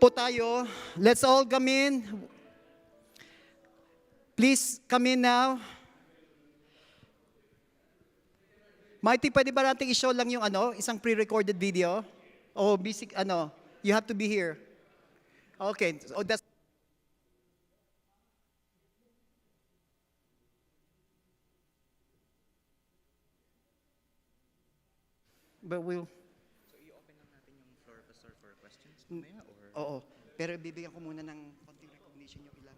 po tayo. Let's all come in. Please come in now. Mighty, pwede ba natin i-show lang yung isang pre-recorded video? O basic, you have to be here. Okay, so that's... But we'll... So, i-open lang natin yung floor, Pastor, for questions mamaya, or... Oo, pero bibigyan ko muna ng konting recognition yung ilang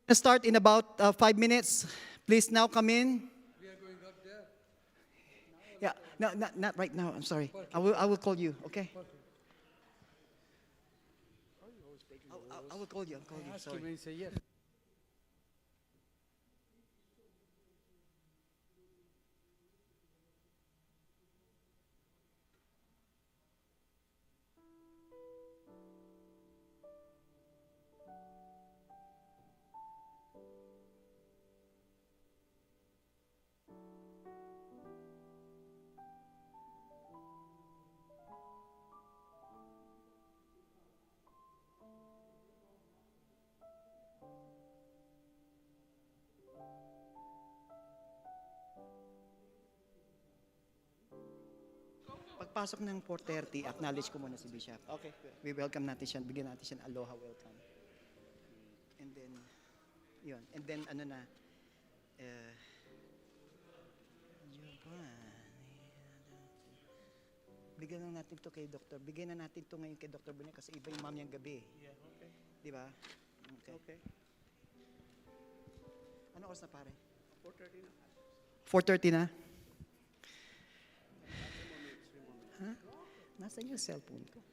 Start in about 5 minutes. Please now come in. We are going up there. Yeah, no, not right now. I'm sorry. I will call you. Okay. I will call you. I'll call you. Ask him Sorry. and he say yes. Pagpasok ng 4:30, acknowledge ko muna si Bishop. Okay. We welcome natin siya. Bigyan natin siya ng aloha welcome. And then, yun. And then, bigyan na natin to kay Dr. Bigyan na natin to ngayon kay Dr. Bonet kasi iba yung mamayang gabi. Yeah, okay. Di ba? Okay. Okay. Ano oras na pare? 4:30 na. 4:30 na? Ha? Nasaan yung cellphone ko?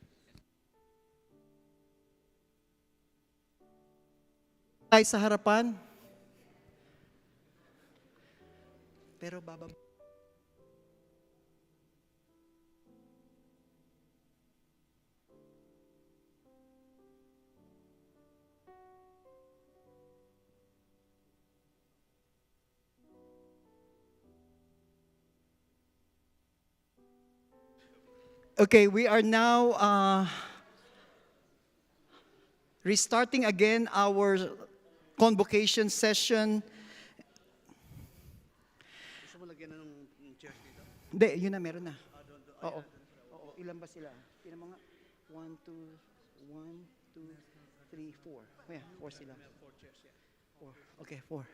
Tayo sa harapan. Pero bababa. Okay, we are now restarting again our convocation session. Gusto mo lagyan na ng chairs dito? Hindi, yun na, meron na. Oo. Oo, ilan ba sila? Ilan mga? 1, 2, 3, 4. Yeah, 4 sila. 4 chairs, yeah. 4. Okay, 4.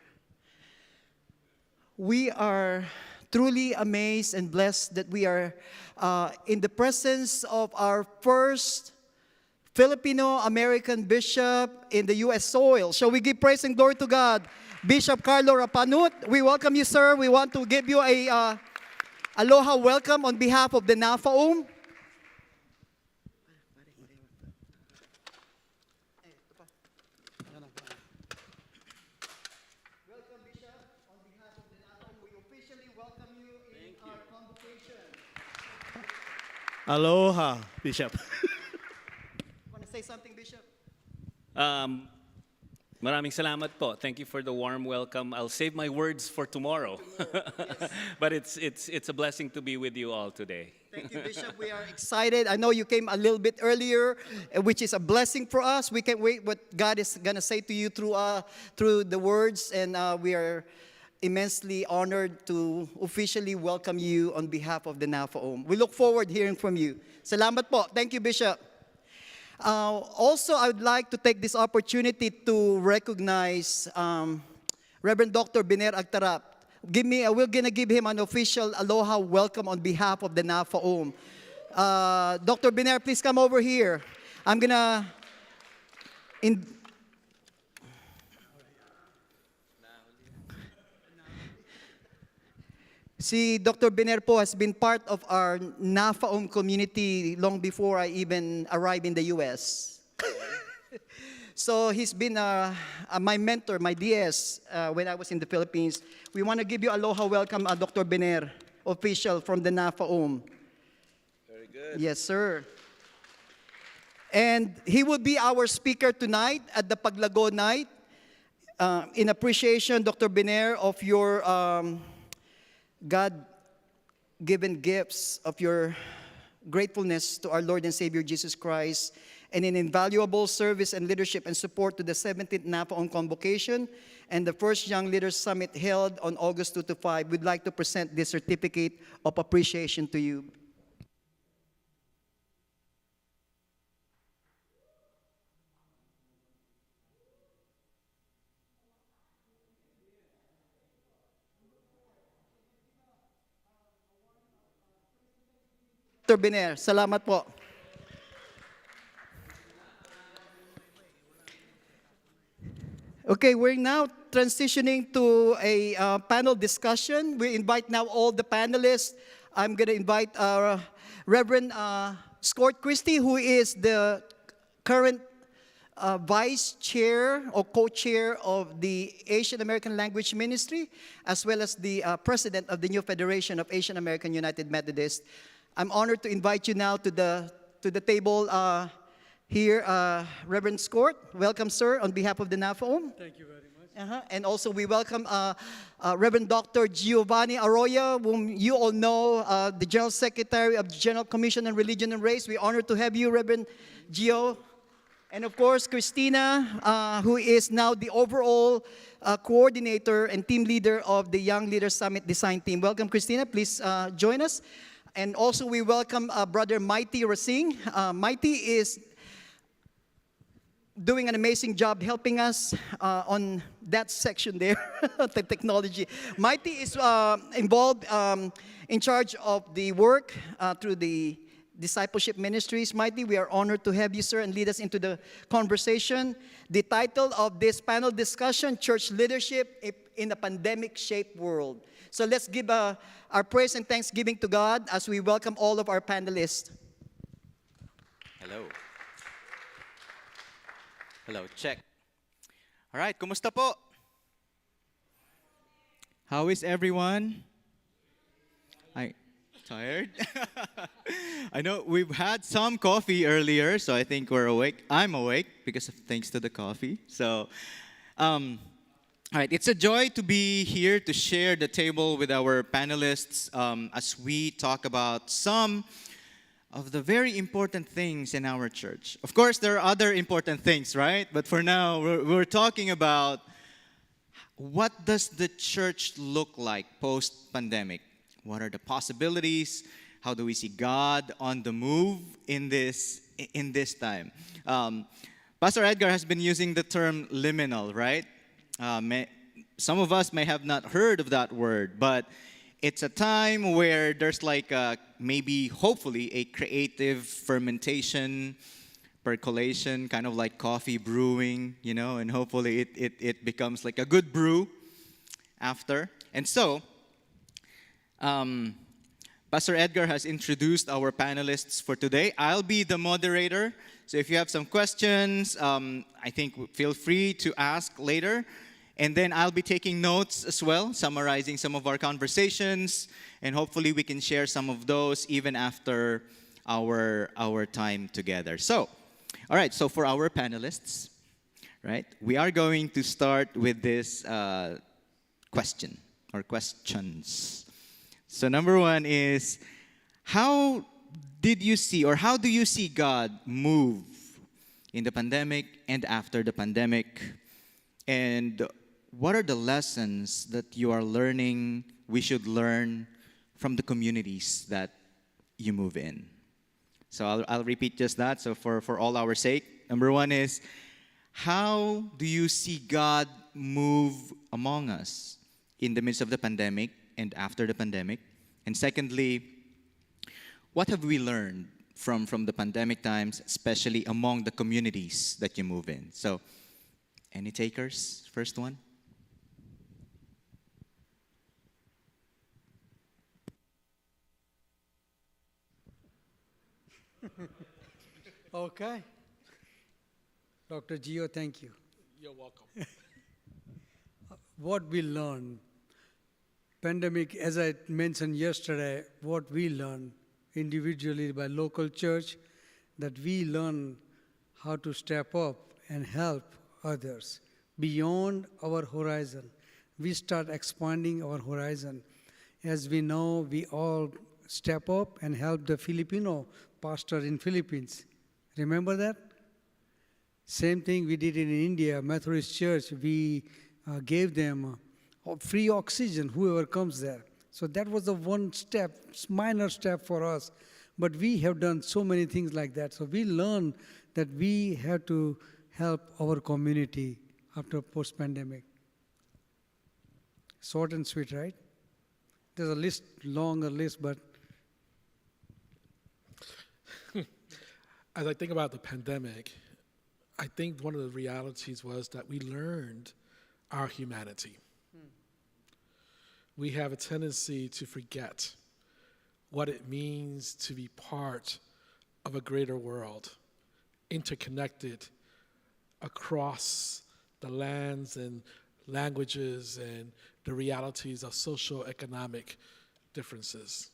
We are truly amazed and blessed that we are in the presence of our first Filipino-American bishop in the U.S. soil. Shall we give praise and glory to God? Bishop Carlo Rapanut, we welcome you, sir. We want to give you a aloha welcome on behalf of the NAFAUM. Welcome, Bishop. On behalf of the NAFAUM, we officially welcome you in our convocation. Aloha, Bishop. Want to say something, Bishop? Maraming salamat po. Thank you for the warm welcome. I'll save my words for tomorrow. But it's a blessing to be with you all today. Thank you, Bishop. We are excited. I know you came a little bit earlier, which is a blessing for us. We can't wait what God is going to say to you through the words, and we are immensely honored to officially welcome you on behalf of the NAFAUM. We look forward hearing from you. Salamat po. Thank you, Bishop. Also, I would like to take this opportunity to recognize Reverend Dr. Biner Agtarap. We're going to give him an official aloha welcome on behalf of the NAFAUM. Dr. Biner, please come over here. I'm going to... Si Dr. Biner po has been part of our NAFAUM community long before I even arrived in the U.S. So he's been my mentor, my DS, when I was in the Philippines. We want to give you aloha welcome, Dr. Biner, official from the NAFAUM. Very good. Yes, sir. And he will be our speaker tonight at the Paglago night. In appreciation, Dr. Biner, of your God-given gifts, of your gratefulness to our Lord and Savior Jesus Christ, and in invaluable service and leadership and support to the 17th NAFAUM Convocation and the first Young Leaders Summit held on August 2 to 5, we'd like to present this certificate of appreciation to you. Dr. Biner, salamat po. Okay, we're now transitioning to a panel discussion. We invite now all the panelists. I'm going to invite Reverend Scott Christie, who is the current vice chair or co-chair of the Asian American Language Ministry, as well as the president of the new Federation of Asian American United Methodists. I'm honored to invite you now to the table here, Reverend Scott. Welcome, sir, on behalf of the NAFAUM. Thank you very much. And also we welcome Reverend Dr. Giovanni Arroyo, whom you all know, the General Secretary of the General Commission on Religion and Race. We're honored to have you, Reverend Gio. And of course, Christina, who is now the overall coordinator and team leader of the Young Leaders Summit Design Team. Welcome, Christina. Please join us. And also we welcome Brother Mighty Rasing. Mighty is doing an amazing job helping us on that section there, the technology. Mighty is involved in charge of the work through the discipleship ministries. Mighty, we are honored to have you, sir, and lead us into the conversation. The title of this panel discussion, Church Leadership in a Pandemic-Shaped World. So let's give our praise and thanksgiving to God as we welcome all of our panelists. Hello. Hello, check. All right, kumusta po? How is everyone? Tired? I know we've had some coffee earlier, so I think we're awake. I'm awake because of thanks to the coffee. So, all right, it's a joy to be here to share the table with our panelists as we talk about some of the very important things in our church. Of course, there are other important things, right? But for now, we're talking about what does the church look like post-pandemic? What are the possibilities? How do we see God on the move in this time? Pastor Edgar has been using the term liminal, right? Some of us may have not heard of that word, but it's a time where there's like maybe, hopefully, a creative fermentation, percolation, kind of like coffee brewing, you know, and hopefully it becomes like a good brew after. And so, Pastor Edgar has introduced our panelists for today. I'll be the moderator, so if you have some questions, I think feel free to ask later. And then I'll be taking notes as well, summarizing some of our conversations, and hopefully we can share some of those even after our time together. So, all right, so for our panelists, right, we are going to start with this question or questions. So number one is, how did you see or how do you see God move in the pandemic and after the pandemic? And what are the lessons that you are learning, we should learn from the communities that you move in? So I'll repeat just that. So for all our sake, number one is, how do you see God move among us in the midst of the pandemic and after the pandemic? And secondly, what have we learned from the pandemic times, especially among the communities that you move in? So, any takers? First one? Okay. Dr. Gio, thank you. You're welcome. What we learned, pandemic, as I mentioned yesterday, what we learned individually by local church, that we learn how to step up and help others beyond our horizon. We start expanding our horizon. As we know, we all step up and help the Filipino pastor in Philippines. Remember that? Same thing we did in India, Methodist Church. We gave them free oxygen, whoever comes there. So that was the one step, minor step for us. But we have done so many things like that. So we learned that we have to help our community after post-pandemic. Short and sweet, right? There's a list, longer list, but as I think about the pandemic, I think one of the realities was that we learned our humanity. We have a tendency to forget what it means to be part of a greater world, interconnected across the lands and languages and the realities of social economic differences.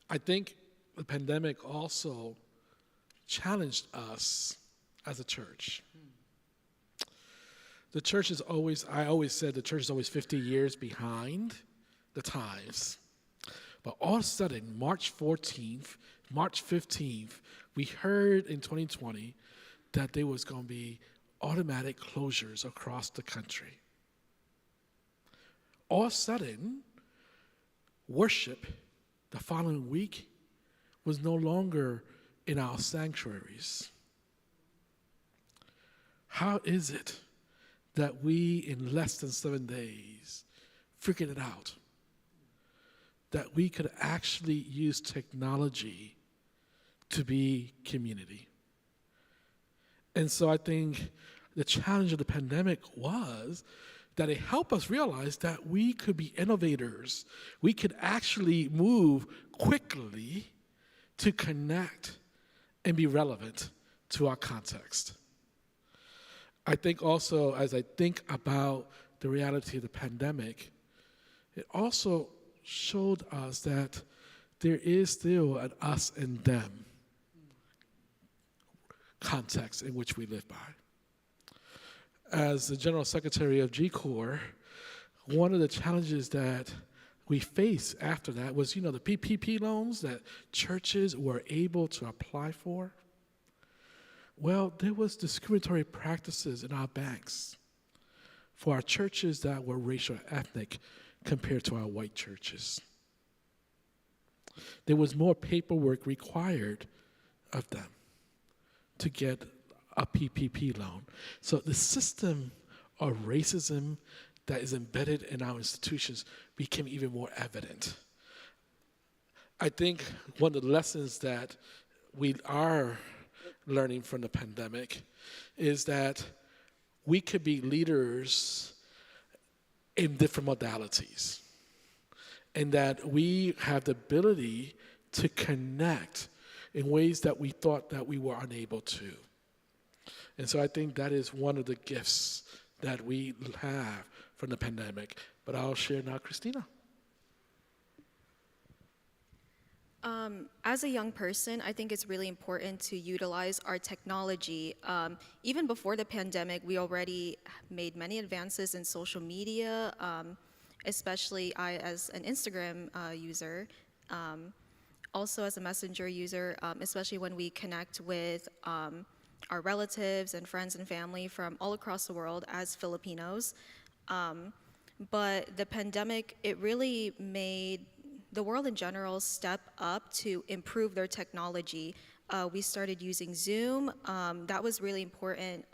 I think the pandemic also challenged us as a church. The church is always, I always said the church is always 50 years behind the times. But all of a sudden, March 14th, March 15th, we heard in 2020 that there was going to be automatic closures across the country. All of a sudden, worship the following week was no longer in our sanctuaries. How is it that we, in less than 7 days, figured it out? That we could actually use technology to be community. And so I think the challenge of the pandemic was that it helped us realize that we could be innovators. We could actually move quickly to connect and be relevant to our context. I think also, as I think about the reality of the pandemic, it also showed us that there is still an us and them context in which we live by. As the General Secretary of G-Corps, one of the challenges that we faced after that was, the PPP loans that churches were able to apply for. Well, there was discriminatory practices in our banks for our churches that were racial ethnic compared to our white churches. There was more paperwork required of them to get a PPP loan. So the system of racism that is embedded in our institutions became even more evident. I think one of the lessons that we are learning from the pandemic is that we could be leaders in different modalities, and that we have the ability to connect in ways that we thought that we were unable to. And so I think that is one of the gifts that we have from the pandemic. But I'll share now, Christina. As a young person, I think it's really important to utilize our technology. Even before the pandemic, we already made many advances in social media, especially I as an Instagram user, also as a messenger user, especially when we connect with our relatives and friends and family from all across the world as Filipinos. But the pandemic, it really made the world in general step up to improve their technology. We started using Zoom. That was really important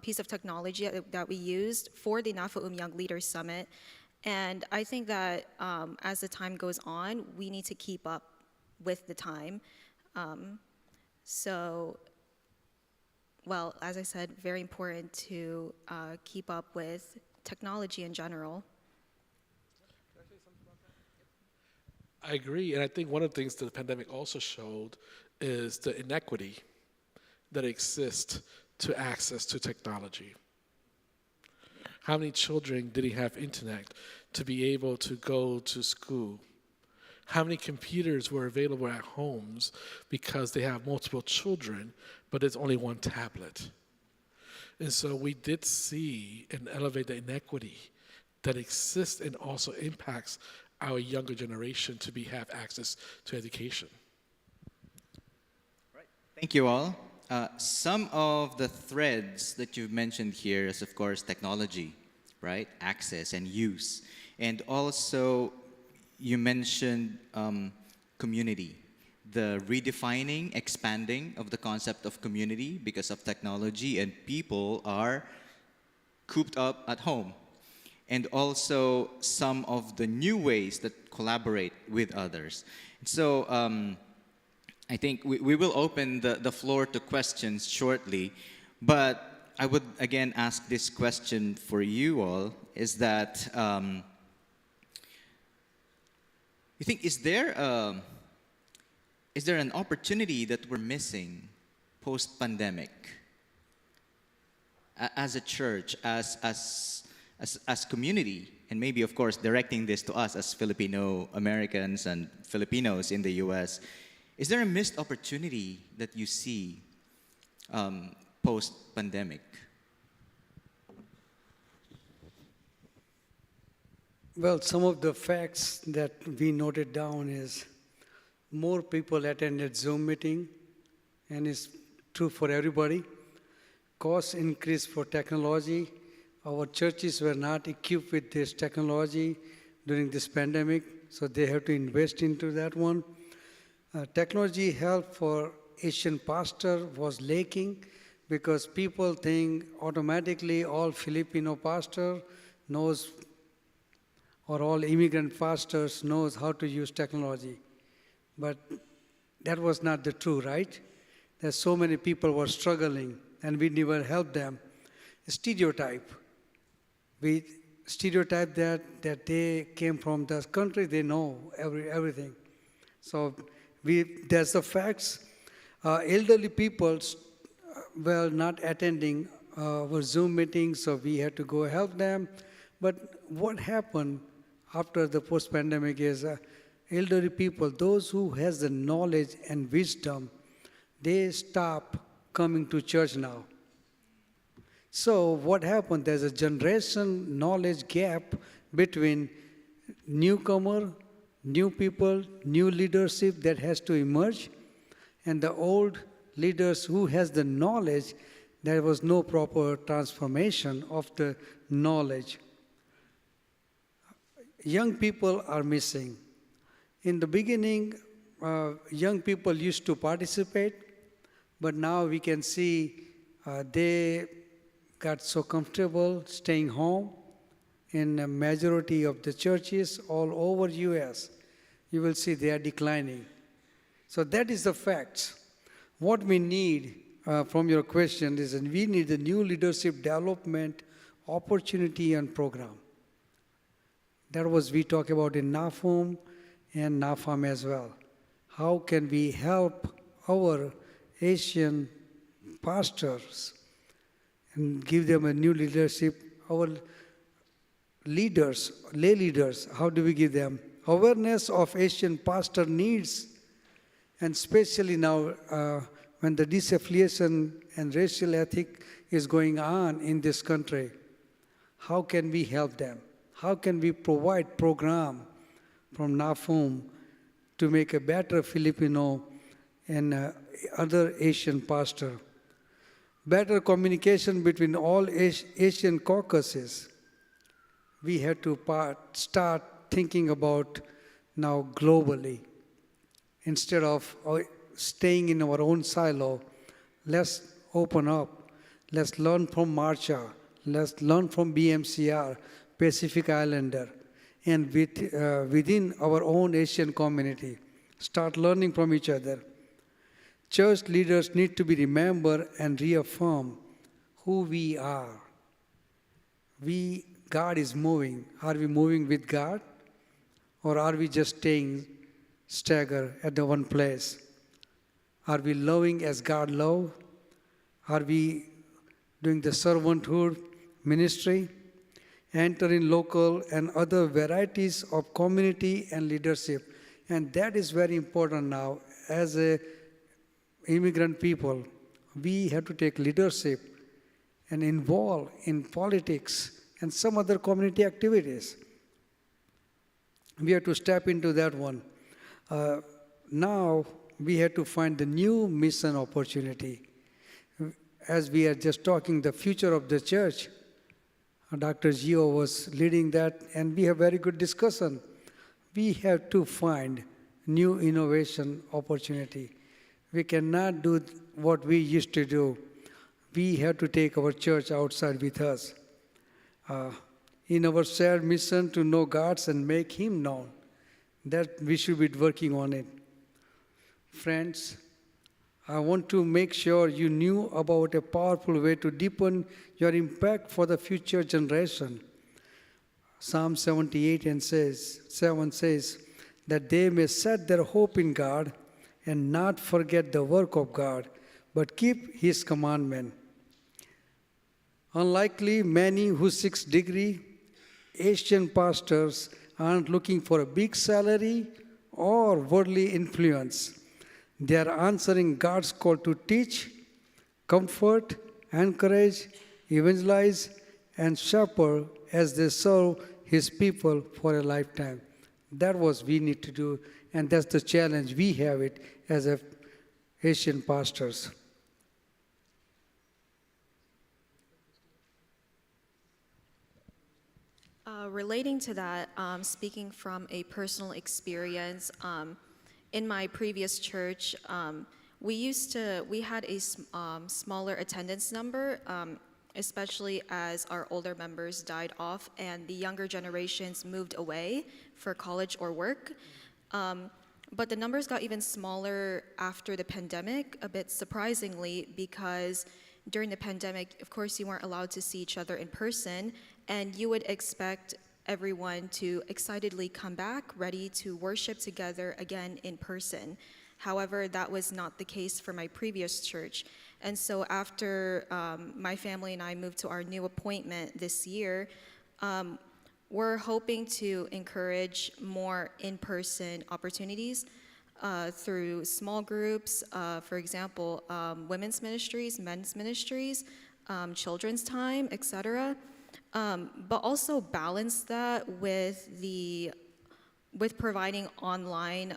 piece of technology that we used for the NAFAUM Young Leaders Summit. And I think that as the time goes on, we need to keep up with the time. Well, as I said, very important to keep up with technology in general. I agree, and I think one of the things that the pandemic also showed is the inequity that exists to access to technology. How many children didn't have internet to be able to go to school? How many computers were available at homes because they have multiple children, but there's only one tablet? And so we did see and elevate the inequity that exists and also impacts our younger generation to have access to education. Thank you all. Some of the threads that you've mentioned here is, of course, technology, right? Access and use. And also, you mentioned community, the redefining, expanding of the concept of community because of technology, and people are cooped up at home. And also some of the new ways that collaborate with others. So I think we will open the floor to questions shortly, but I would again ask this question for you all, is that, you think, is there an opportunity that we're missing post-pandemic as a church, as community, and maybe, of course, directing this to us as Filipino Americans and Filipinos in the U.S., is there a missed opportunity that you see post-pandemic? Well, some of the facts that we noted down is more people attended Zoom meeting, and it's true for everybody. Costs increased for technology. Our churches were not equipped with this technology during this pandemic, so they have to invest into that one. Technology help for Asian pastor was lacking because people think automatically all Filipino pastor knows or all immigrant pastors knows how to use technology. But that was not the true, right? There's so many people were struggling and we never helped them. Stereotype. We stereotype that they came from this country, they know everything. So there's the facts. Elderly people were not attending our Zoom meetings, so we had to go help them. But what happened after the post-pandemic is elderly people, those who has the knowledge and wisdom, they stop coming to church now. So what happened? There's a generation knowledge gap between newcomer, new people, new leadership that has to emerge, and the old leaders who has the knowledge. There was no proper transformation of the knowledge. Young people are missing. In the beginning, young people used to participate, but now we can see they got so comfortable staying home. In a majority of the churches all over U.S., you will see they are declining. So that is the facts. What we need from your question is that we need a new leadership development opportunity and program. That was we talk about in NAFAUM and NAFAUM as well. How can we help our Asian pastors and give them a new leadership? Our leaders, lay leaders, how do we give them awareness of Asian pastor needs? And especially now when the disaffiliation and racial ethic is going on in this country, how can we help them? How can we provide program from NAFAUM to make a better Filipino and other Asian pastor? Better communication between all Asian caucuses. We have to start thinking about now globally. Instead of staying in our own silo, let's open up. Let's learn from Marcha. Let's learn from BMCR, Pacific Islander, and within our own Asian community. Start learning from each other. Church leaders need to be remembered and reaffirm who we are. God is moving. Are we moving with God? Or are we just staying stagger at the one place? Are we loving as God loves? Are we doing the servanthood ministry? Enter in local and other varieties of community and leadership. And that is very important now. As a immigrant people, we have to take leadership and involve in politics and some other community activities. We have to step into that one. Now we have to find the new mission opportunity. As we are just talking the future of the church, Dr. Gio was leading that, and we have very good discussion. We have to find new innovation opportunity. We cannot do what we used to do. We have to take our church outside with us. In our shared mission to know God and make Him known, that we should be working on it. Friends, I want to make sure you knew about a powerful way to deepen your impact for the future generation. Psalm 78 and 7 says that they may set their hope in God and not forget the work of God, but keep His commandment. Unlikely many who seek degree, Asian pastors aren't looking for a big salary or worldly influence. They are answering God's call to teach, comfort, encourage, evangelize, and shepherd as they serve His people for a lifetime. That's what we need to do, and that's the challenge we have it as Asian pastors. Relating to that, speaking from a personal experience, in my previous church, we had a smaller attendance number, especially as our older members died off and the younger generations moved away for college or work. But the numbers got even smaller after the pandemic, a bit surprisingly, because during the pandemic, of course, you weren't allowed to see each other in person, and you would expect everyone to excitedly come back, ready to worship together again in person. However, that was not the case for my previous church. And so after my family and I moved to our new appointment this year, we're hoping to encourage more in-person opportunities through small groups, for example, women's ministries, men's ministries, children's time, etc. But also balance that with providing online,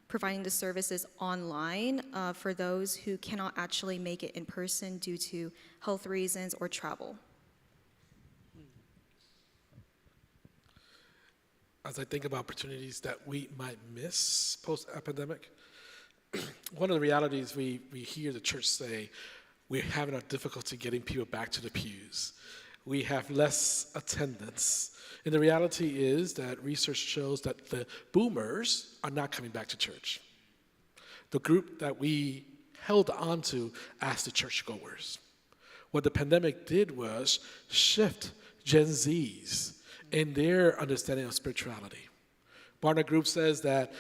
providing the services online for those who cannot actually make it in person due to health reasons or travel. As I think about opportunities that we might miss post-epidemic, one of the realities we hear the church say, we're having a difficulty getting people back to the pews. We have less attendance. And the reality is that research shows that the boomers are not coming back to church. The group that we held on to as the churchgoers. What the pandemic did was shift Gen Zs in their understanding of spirituality. Barna Group says that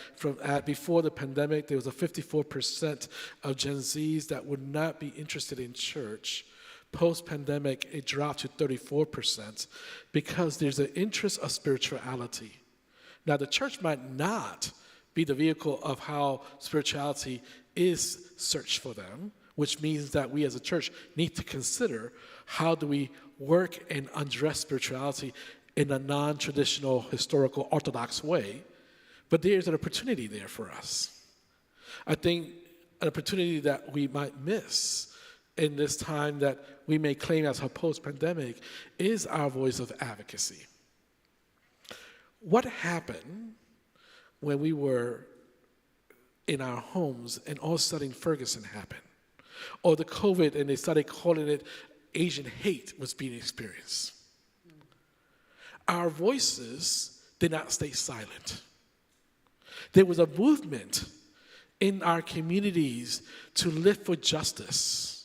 before the pandemic, there was a 54% of Gen Zs that would not be interested in church. Post-pandemic, it dropped to 34% because there's an interest of spirituality. Now, the church might not be the vehicle of how spirituality is searched for them, which means that we as a church need to consider how do we work and address spirituality in a non-traditional, historical, orthodox way. But there's an opportunity there for us. I think an opportunity that we might miss in this time that we may claim as a post-pandemic is our voice of advocacy. What happened when we were in our homes and all of a sudden Ferguson happened? Or the COVID and they started calling it Asian hate was being experienced. Our voices did not stay silent. There was a movement in our communities to live for justice.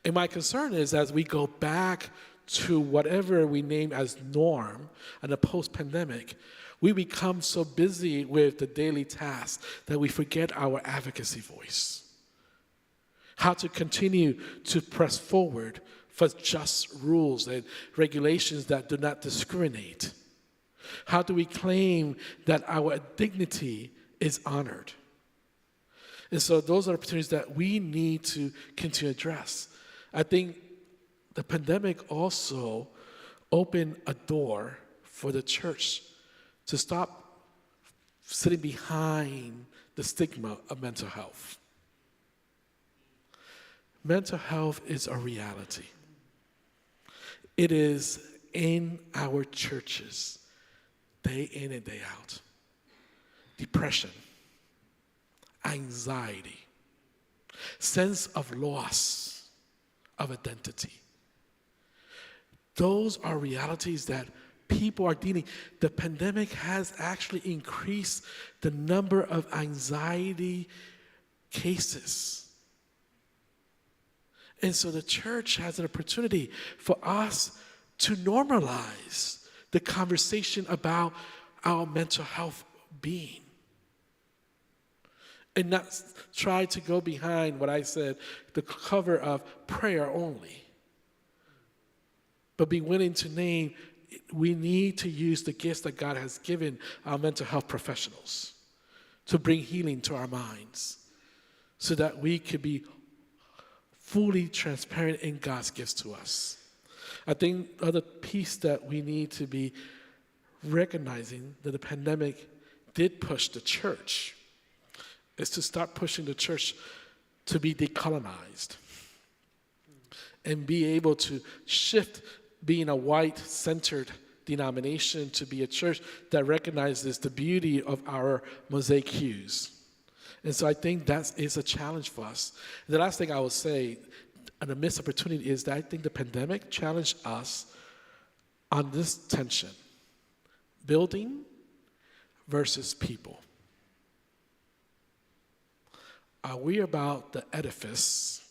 And my concern is as we go back to whatever we name as norm in the post-pandemic, we become so busy with the daily tasks that we forget our advocacy voice. How to continue to press forward for just rules and regulations that do not discriminate. How do we claim that our dignity is honored? And so those are opportunities that we need to continue to address. I think the pandemic also opened a door for the church to stop sitting behind the stigma of mental health. Mental health is a reality. It is in our churches, day in and day out. Depression, anxiety, sense of loss of identity. Those are realities that people are dealing. The pandemic has actually increased the number of anxiety cases. And so the church has an opportunity for us to normalize the conversation about our mental health being. And not try to go behind what I said, the cover of prayer only. But be willing to name, we need to use the gifts that God has given our mental health professionals to bring healing to our minds so that we could be fully transparent in God's gifts to us. I think the other piece that we need to be recognizing that the pandemic did push the church is to start pushing the church to be decolonized and be able to shift being a white-centered denomination to be a church that recognizes the beauty of our mosaic hues. And so I think that is a challenge for us. The last thing I will say, and a missed opportunity, is that I think the pandemic challenged us on this tension, building versus people. Are we about the edifice,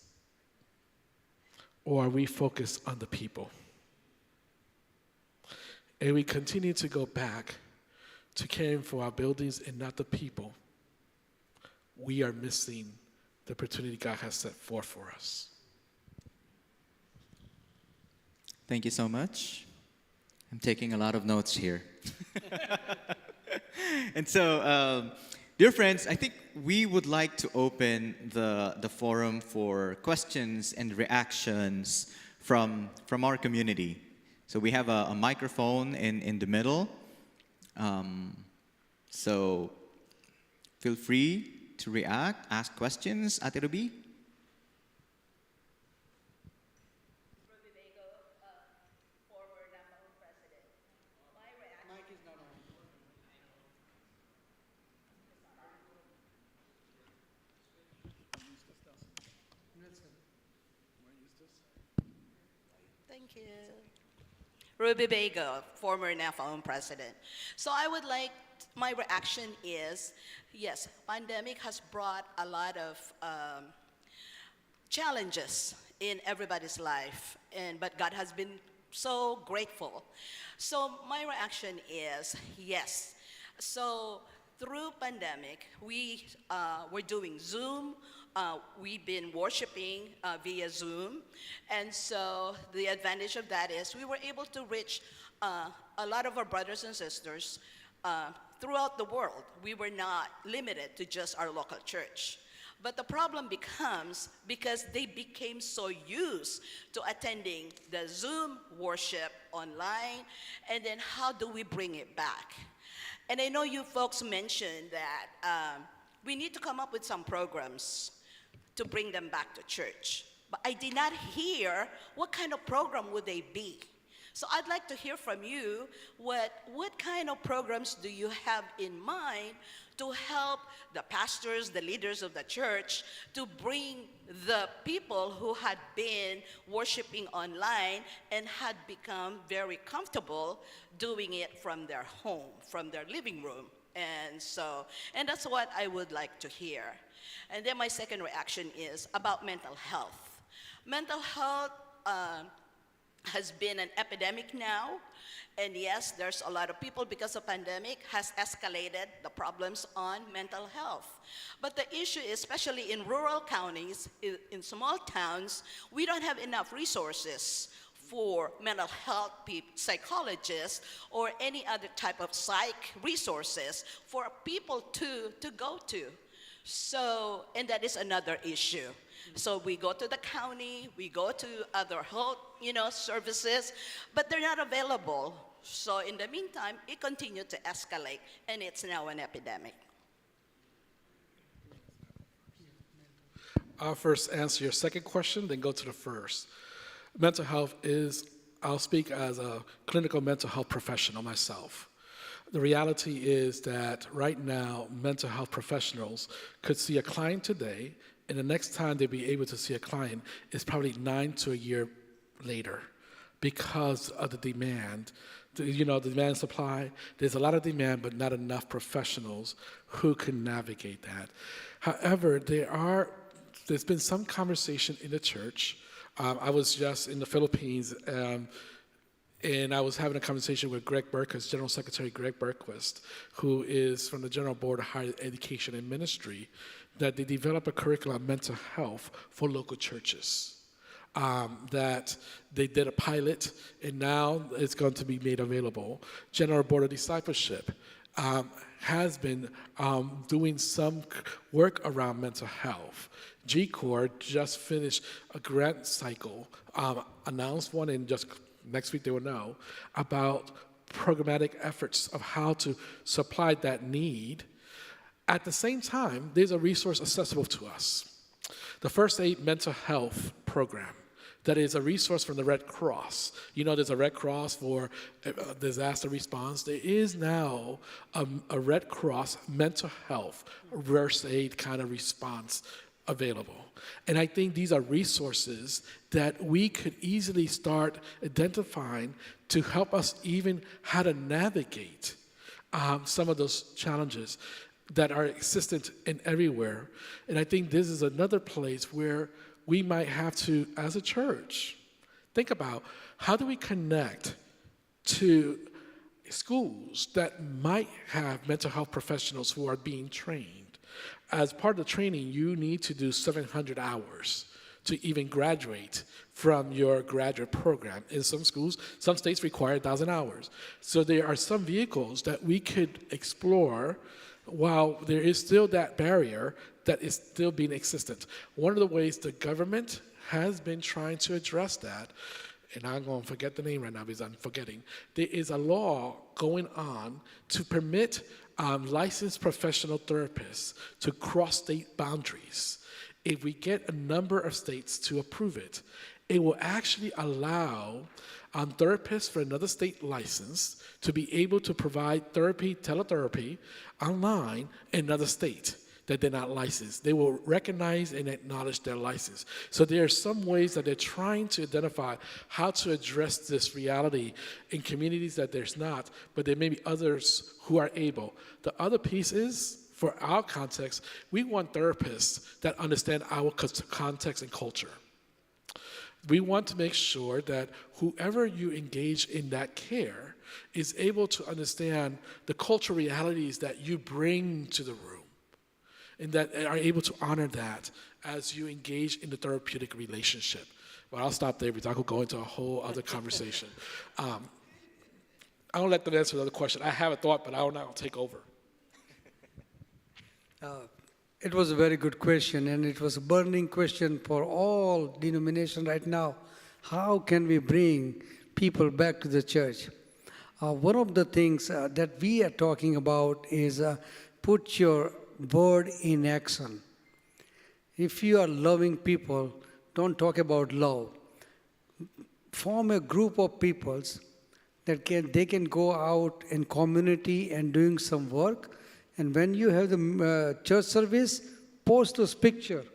or are we focused on the people? And we continue to go back to caring for our buildings and not the people. We are missing the opportunity God has set forth for us. Thank you so much. I'm taking a lot of notes here. And so, dear friends, I think we would like to open the forum for questions and reactions from our community. So we have a microphone in the middle. So feel free to react, ask questions. Ate Ruby? Thank you. Ruby Bago, former NAFAUM president. So I would like, my reaction is, yes, pandemic has brought a lot of challenges in everybody's life, but God has been so grateful. So my reaction is, yes. So through pandemic, we were doing Zoom. We've been worshiping via Zoom. And so the advantage of that is we were able to reach a lot of our brothers and sisters throughout the world. We were not limited to just our local church. But the problem becomes because they became so used to attending the Zoom worship online, and then how do we bring it back? And I know you folks mentioned that we need to come up with some programs to bring them back to church. But I did not hear what kind of program would they be. So I'd like to hear from you, what kind of programs do you have in mind to help the pastors, the leaders of the church, to bring the people who had been worshiping online and had become very comfortable doing it from their home, from their living room. And that's what I would like to hear. And then my second reaction is about mental health. Mental health has been an epidemic now. And yes, there's a lot of people, because of pandemic, has escalated the problems on mental health. But the issue is, especially in rural counties, in small towns, we don't have enough resources for mental health psychologists or any other type of psych resources for people to go to. So, and that is another issue. So we go to the county, we go to other health, services, but they're not available. So in the meantime, it continued to escalate, and it's now an epidemic. I'll first answer your second question, then go to the first. Mental health I'll speak as a clinical mental health professional myself. The reality is that right now, mental health professionals could see a client today, and the next time they'll be able to see a client is probably 9 to a year later because of the demand. The demand supply, there's a lot of demand, but not enough professionals who can navigate that. However, there's been some conversation in the church. I was just in the Philippines, and I was having a conversation with Greg Berquist, General Secretary Greg Berquist, who is from the General Board of Higher Education and Ministry, that they develop a curriculum on mental health for local churches. That they did a pilot, and now it's going to be made available. General Board of Discipleship has been doing some work around mental health. G-Corps just finished a grant cycle, announced one, and just next week they will know, about programmatic efforts of how to supply that need. At the same time, there's a resource accessible to us. The First Aid Mental Health Program. That is a resource from the Red Cross. There's a Red Cross for disaster response. There is now a Red Cross mental health first aid kind of response available. And I think these are resources that we could easily start identifying to help us even how to navigate some of those challenges that are existent in everywhere. And I think this is another place where we might have to, as a church, think about how do we connect to schools that might have mental health professionals who are being trained. As part of the training, you need to do 700 hours to even graduate from your graduate program. In some schools, some states require 1,000 hours. So there are some vehicles that we could explore while there is still that barrier that is still being existent. One of the ways the government has been trying to address that, and I'm going to forget the name right now because I'm forgetting, there is a law going on to permit licensed professional therapists to cross state boundaries. If we get a number of states to approve it, it will actually allow therapists for another state license to be able to provide teletherapy online in another state that they're not licensed. They will recognize and acknowledge their license. So there are some ways that they're trying to identify how to address this reality in communities that there's not, but there may be others who are able. The other piece is, for our context, we want therapists that understand our context and culture. We want to make sure that whoever you engage in that care is able to understand the cultural realities that you bring to the room, and that are able to honor that as you engage in the therapeutic relationship. Well, I'll stop there because I could go into a whole other conversation. I'll let them answer the other question. I have a thought, but I'll now take over. It was a very good question, and it was a burning question for all denominations right now. How can we bring people back to the church? One of the things that we are talking about is put your word in action. If you are loving people, don't talk about love. Form a group of peoples that they can go out in community and doing some work. And when you have the church service, post those pictures.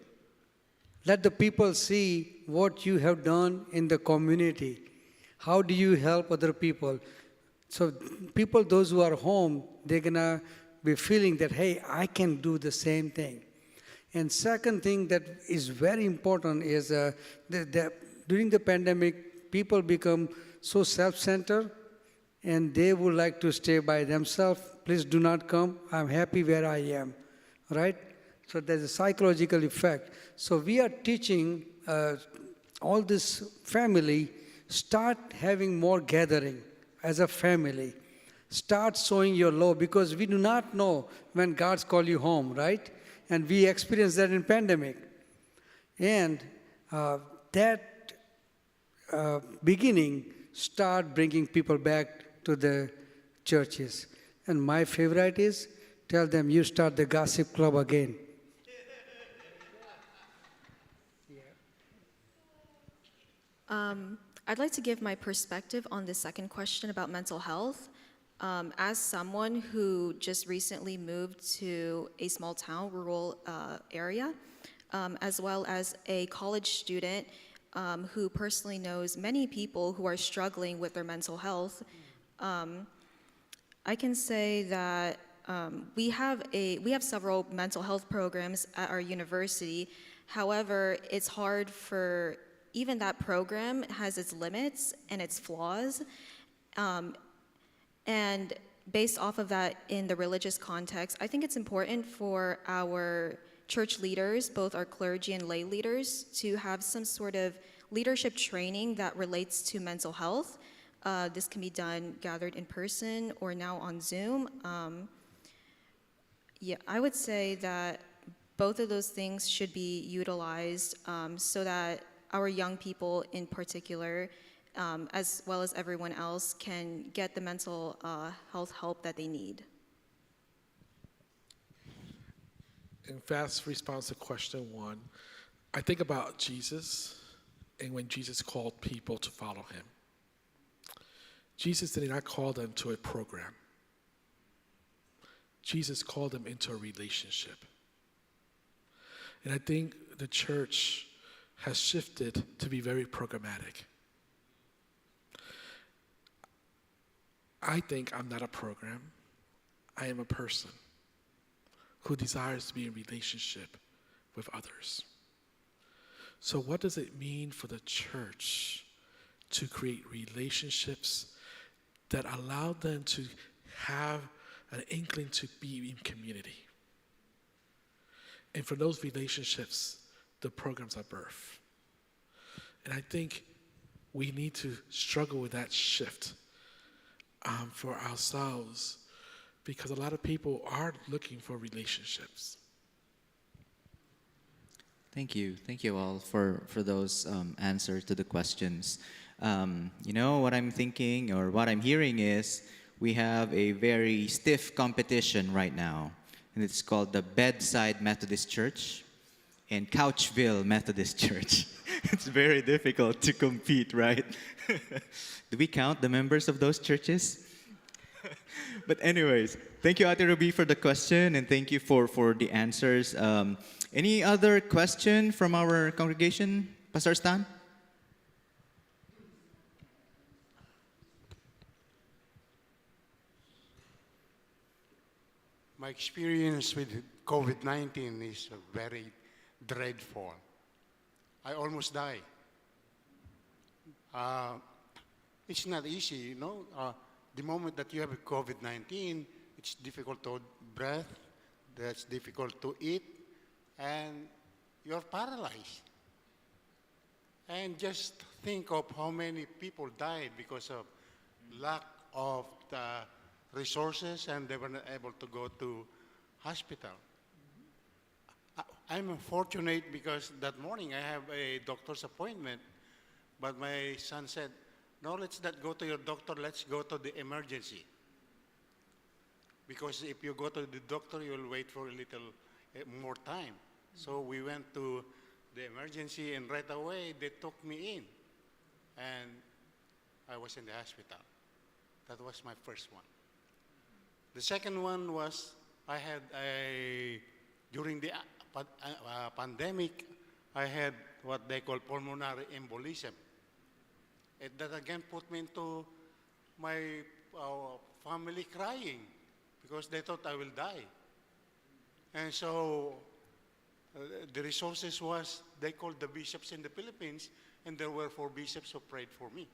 Let the people see what you have done in the community. How do you help other people? So people, those who are home, they're going to be feeling that, hey, I can do the same thing. And second thing that is very important is during the pandemic, people become so self-centered and they would like to stay by themselves. Please do not come. I'm happy where I am, right? So there's a psychological effect. So we are teaching all this family, start having more gathering as a family. Start showing your love, because we do not know when God's call you home, right? And we experienced that in pandemic. And that beginning, start bringing people back to the churches. And my favorite is, tell them you start the gossip club again. I'd like to give my perspective on the second question about mental health. As someone who just recently moved to a small town, rural area, as well as a college student who personally knows many people who are struggling with their mental health, I can say that we have several mental health programs at our university. However, it's hard for even that program has its limits and its flaws. And based off of that in the religious context, I think it's important for our church leaders, both our clergy and lay leaders, to have some sort of leadership training that relates to mental health. This can be done gathered in person or now on Zoom. Yeah, I would say that both of those things should be utilized so that our young people in particular, as well as everyone else, can get the mental health help that they need. In fast response to question one, I think about Jesus and when Jesus called people to follow him. Jesus did not call them to a program. Jesus called them into a relationship. And I think the church has shifted to be very programmatic. I think I'm not a program. I am a person who desires to be in relationship with others. So what does it mean for the church to create relationships that allow them to have an inkling to be in community? And for those relationships, the programs are birthed. And I think we need to struggle with that shift for ourselves, because a lot of people are looking for relationships. Thank you. Thank you all for those answers to the questions. You know, what I'm thinking or what I'm hearing is we have a very stiff competition right now, and it's called the Bedside Methodist Church and Couchville Methodist Church. It's very difficult to compete, right? Do we count the members of those churches? But anyways, thank you, Ate Ruby, for the question, and thank you for the answers. Any other question from our congregation? Pastor Stan? My experience with COVID-19 is very dreadful. I almost died. It's not easy, you know. The moment that you have a COVID-19, it's difficult to breathe, that's difficult to eat, and you're paralyzed. And just think of how many people died because of lack of the resources, and they were not able to go to hospital. I'm fortunate because that morning I have a doctor's appointment, but my son said, no, let's not go to your doctor, let's go to the emergency. Because if you go to the doctor, you'll wait for a little more time. So we went to the emergency, and right away they took me in. And I was in the hospital. That was my first one. The second one was during the pandemic, I had what they call pulmonary embolism. And that again put me into my family crying because they thought I will die. And so the resources was, they called the bishops in the Philippines, and there were 4 bishops who prayed for me.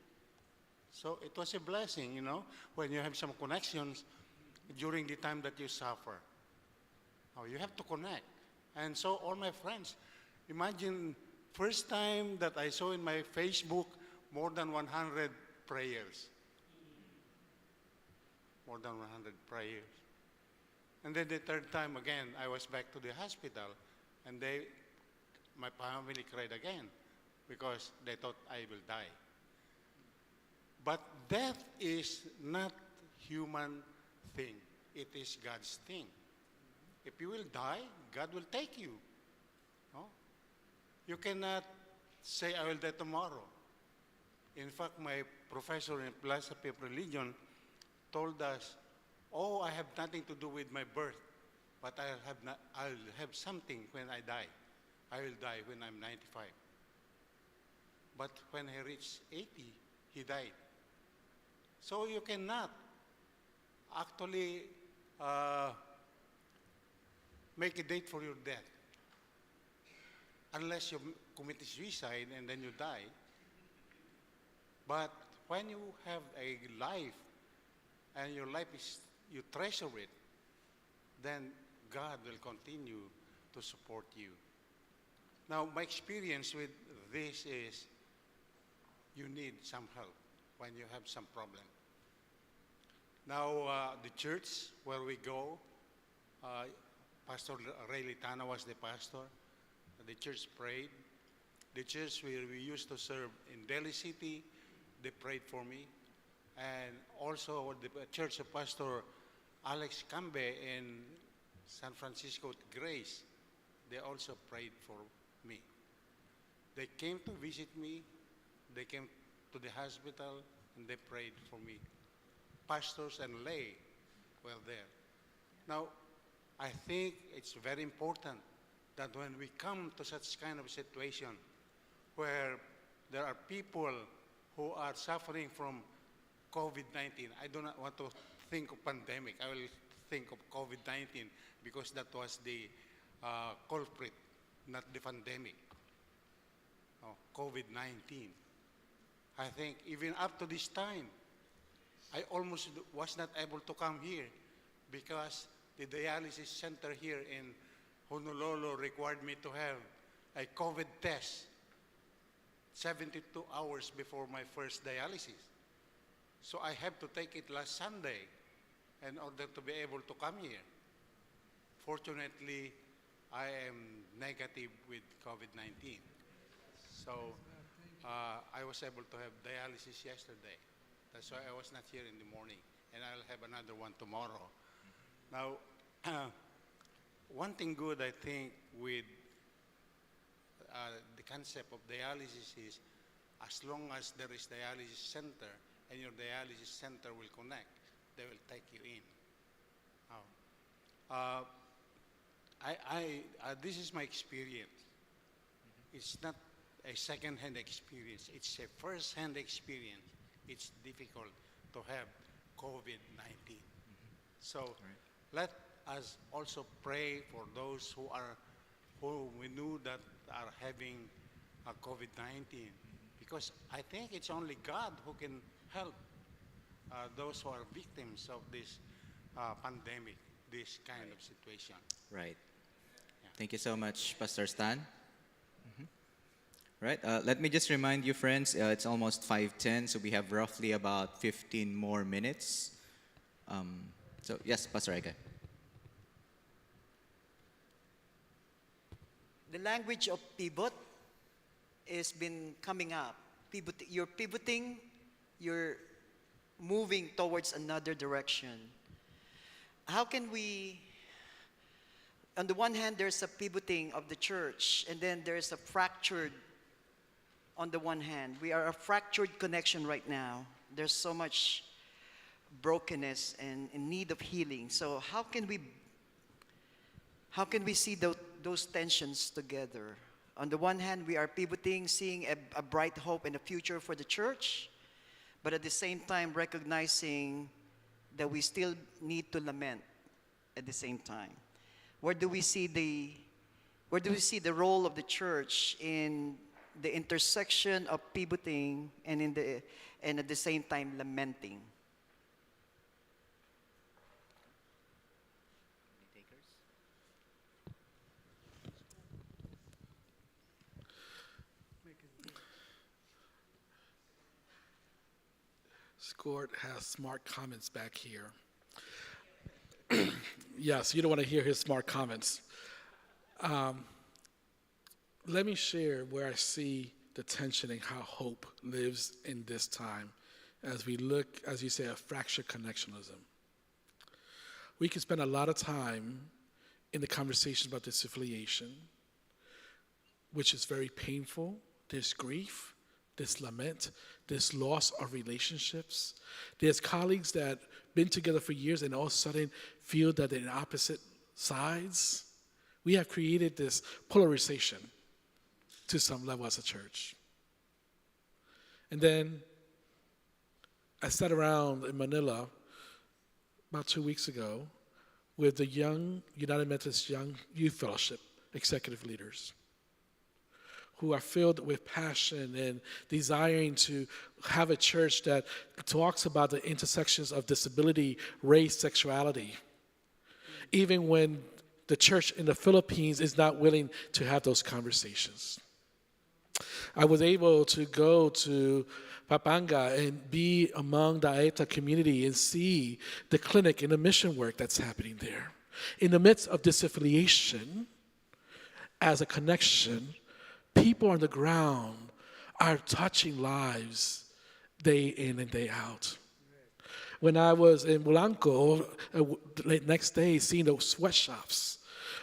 So it was a blessing, you know, when you have some connections during the time that you suffer. Oh, you have to connect. And so all my friends, imagine first time that I saw in my Facebook more than 100 prayers. More than 100 prayers. And then the third time again, I was back to the hospital, and my family cried again because they thought I will die. But death is not human thing. It is God's thing. If you will die, God will take you. No? You cannot say, I will die tomorrow. In fact, my professor in philosophy of religion told us, oh, I have nothing to do with my birth, but I'll have something when I die. I will die when I'm 95. But when he reached 80, he died. So you cannot actually make a date for your death unless you commit suicide and then you die. But when you have a life and your life is, you treasure it, then God will continue to support you. Now, my experience with this is you need some help when you have some problem. Now, the church where we go, Pastor Ray Litana was the pastor. The church prayed. The church where we used to serve in Delhi City, they prayed for me. And also the church of Pastor Alex Cambe in San Francisco Grace, they also prayed for me. They came to visit me. They came to the hospital and they prayed for me. Pastors and lay were there. Now, I think it's very important that when we come to such kind of situation where there are people who are suffering from COVID-19, I do not want to think of pandemic. I will think of COVID-19 because that was the culprit, not the pandemic. COVID-19. I think even up to this time, I almost was not able to come here because the dialysis center here in Honolulu required me to have a COVID test 72 hours before my first dialysis. So I have to take it last Sunday in order to be able to come here. Fortunately, I am negative with COVID-19. So I was able to have dialysis yesterday. That's why I was not here in the morning. And I'll have another one tomorrow. Now, one thing good I think with the concept of dialysis is as long as there is dialysis center and your dialysis center will connect, they will take you in. This is my experience. It's not a second-hand experience. It's a first-hand experience. It's difficult to have COVID-19. So let us also pray for those who we knew that are having COVID-19, because I think it's only God who can help those who are victims of this pandemic, this kind of situation. Right. Thank you so much, Pastor Stan. Right. Let me just remind you, friends, it's almost 5:10, so we have roughly about 15 more minutes. So, yes, Pastor Ege. The language of pivot has been coming up. You're pivoting, you're moving towards another direction. How can we, on the one hand, there's a pivoting of the church, and then there's a fractured, on the one hand. We are a fractured connection right now. There's so much brokenness and in need of healing. So how can we see those tensions together? On the one hand, we are pivoting, seeing a bright hope and a future for the church, but at the same time recognizing that we still need to lament at the same time. Where do we see the role of the church in the intersection of pivoting and at the same time lamenting? Scott has smart comments back here. Yes, you don't want to hear his smart comments. Let me share where I see the tension and how hope lives in this time as we look, as you say, at fractured connectionalism. We can spend a lot of time in the conversation about disaffiliation, which is very painful. There's grief, there's lament, there's loss of relationships. There's colleagues that been together for years and all of a sudden feel that they're in opposite sides. We have created this polarization to some level as a church. And then I sat around in Manila about 2 weeks ago with the young United Methodist Young Youth Fellowship executive leaders who are filled with passion and desiring to have a church that talks about the intersections of disability, race, sexuality, even when the church in the Philippines is not willing to have those conversations. I was able to go to Pampanga and be among the Aeta community and see the clinic and the mission work that's happening there. In the midst of disaffiliation, as a connection, people on the ground are touching lives day in and day out. When I was in Blanco, the next day, seeing those sweatshops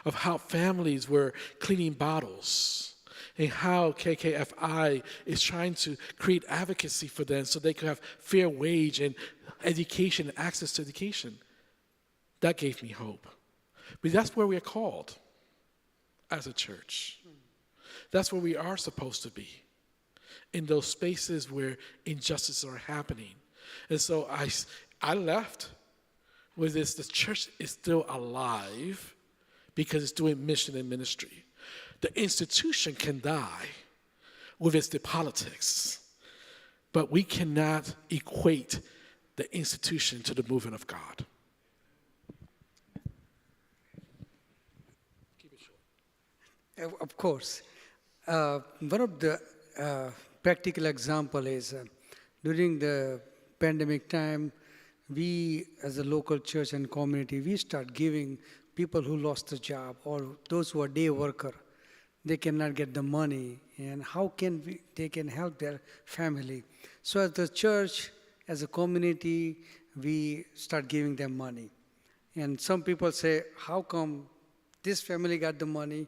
of how families were cleaning bottles and how KKFI is trying to create advocacy for them so they could have fair wage and education, access to education. That gave me hope. But that's where we're called as a church. That's where we are supposed to be, in those spaces where injustices are happening. And so I left with this: the church is still alive because it's doing mission and ministry. The institution can die with its politics, but we cannot equate the institution to the movement of God. Keep it short. Of course. One of the practical example is during the pandemic time, we as a local church and community, we start giving people who lost their job or those who are day worker, they cannot get the money, and how can they can help their family. So as the church, as a community, we start giving them money. And some people say, how come this family got the money?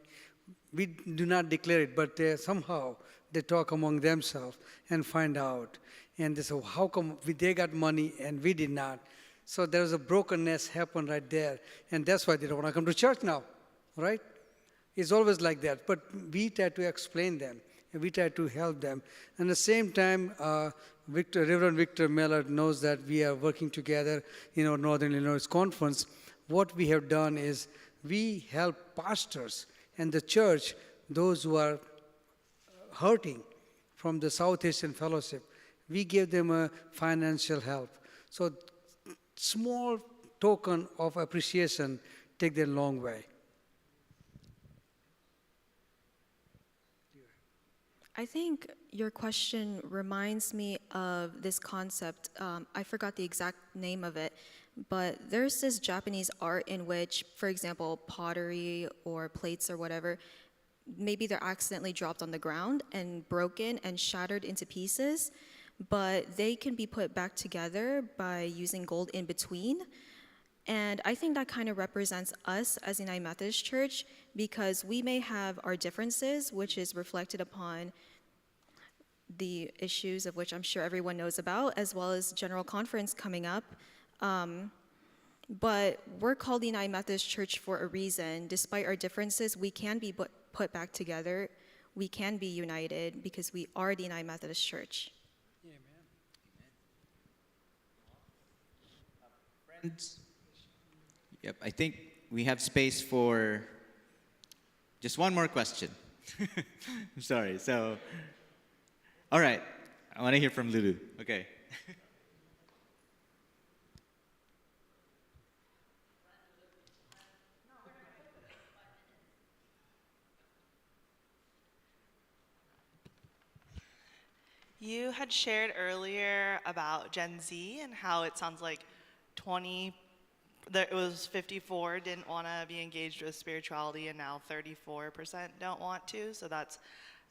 We do not declare it, but somehow they talk among themselves and find out. And they say, how come they got money and we did not? So there's a brokenness happen right there. And that's why they don't want to come to church now, right? It's always like that. But we try to explain them. And we try to help them. And at the same time, Reverend Victor Miller knows that we are working together in our Northern Illinois Conference. What we have done is we help pastors and the church, those who are hurting from the Southeastern Fellowship, we give them a financial help. So small token of appreciation take them a long way. I think your question reminds me of this concept. I forgot the exact name of it, but there's this Japanese art in which, for example, pottery or plates or whatever, maybe they're accidentally dropped on the ground and broken and shattered into pieces, but they can be put back together by using gold in between. And I think that kind of represents us as United Methodist Church, because we may have our differences, which is reflected upon the issues of which I'm sure everyone knows about, as well as General Conference coming up. But we're called the United Methodist Church for a reason. Despite our differences, we can be put back together. We can be united because we are the United Methodist Church. Friends? Yep, I think we have space for just one more question. I'm sorry. So, all right. I want to hear from Lulu. Okay. You had shared earlier about Gen Z and how it sounds like it was 54 didn't want to be engaged with spirituality, and now 34% don't want to. So that's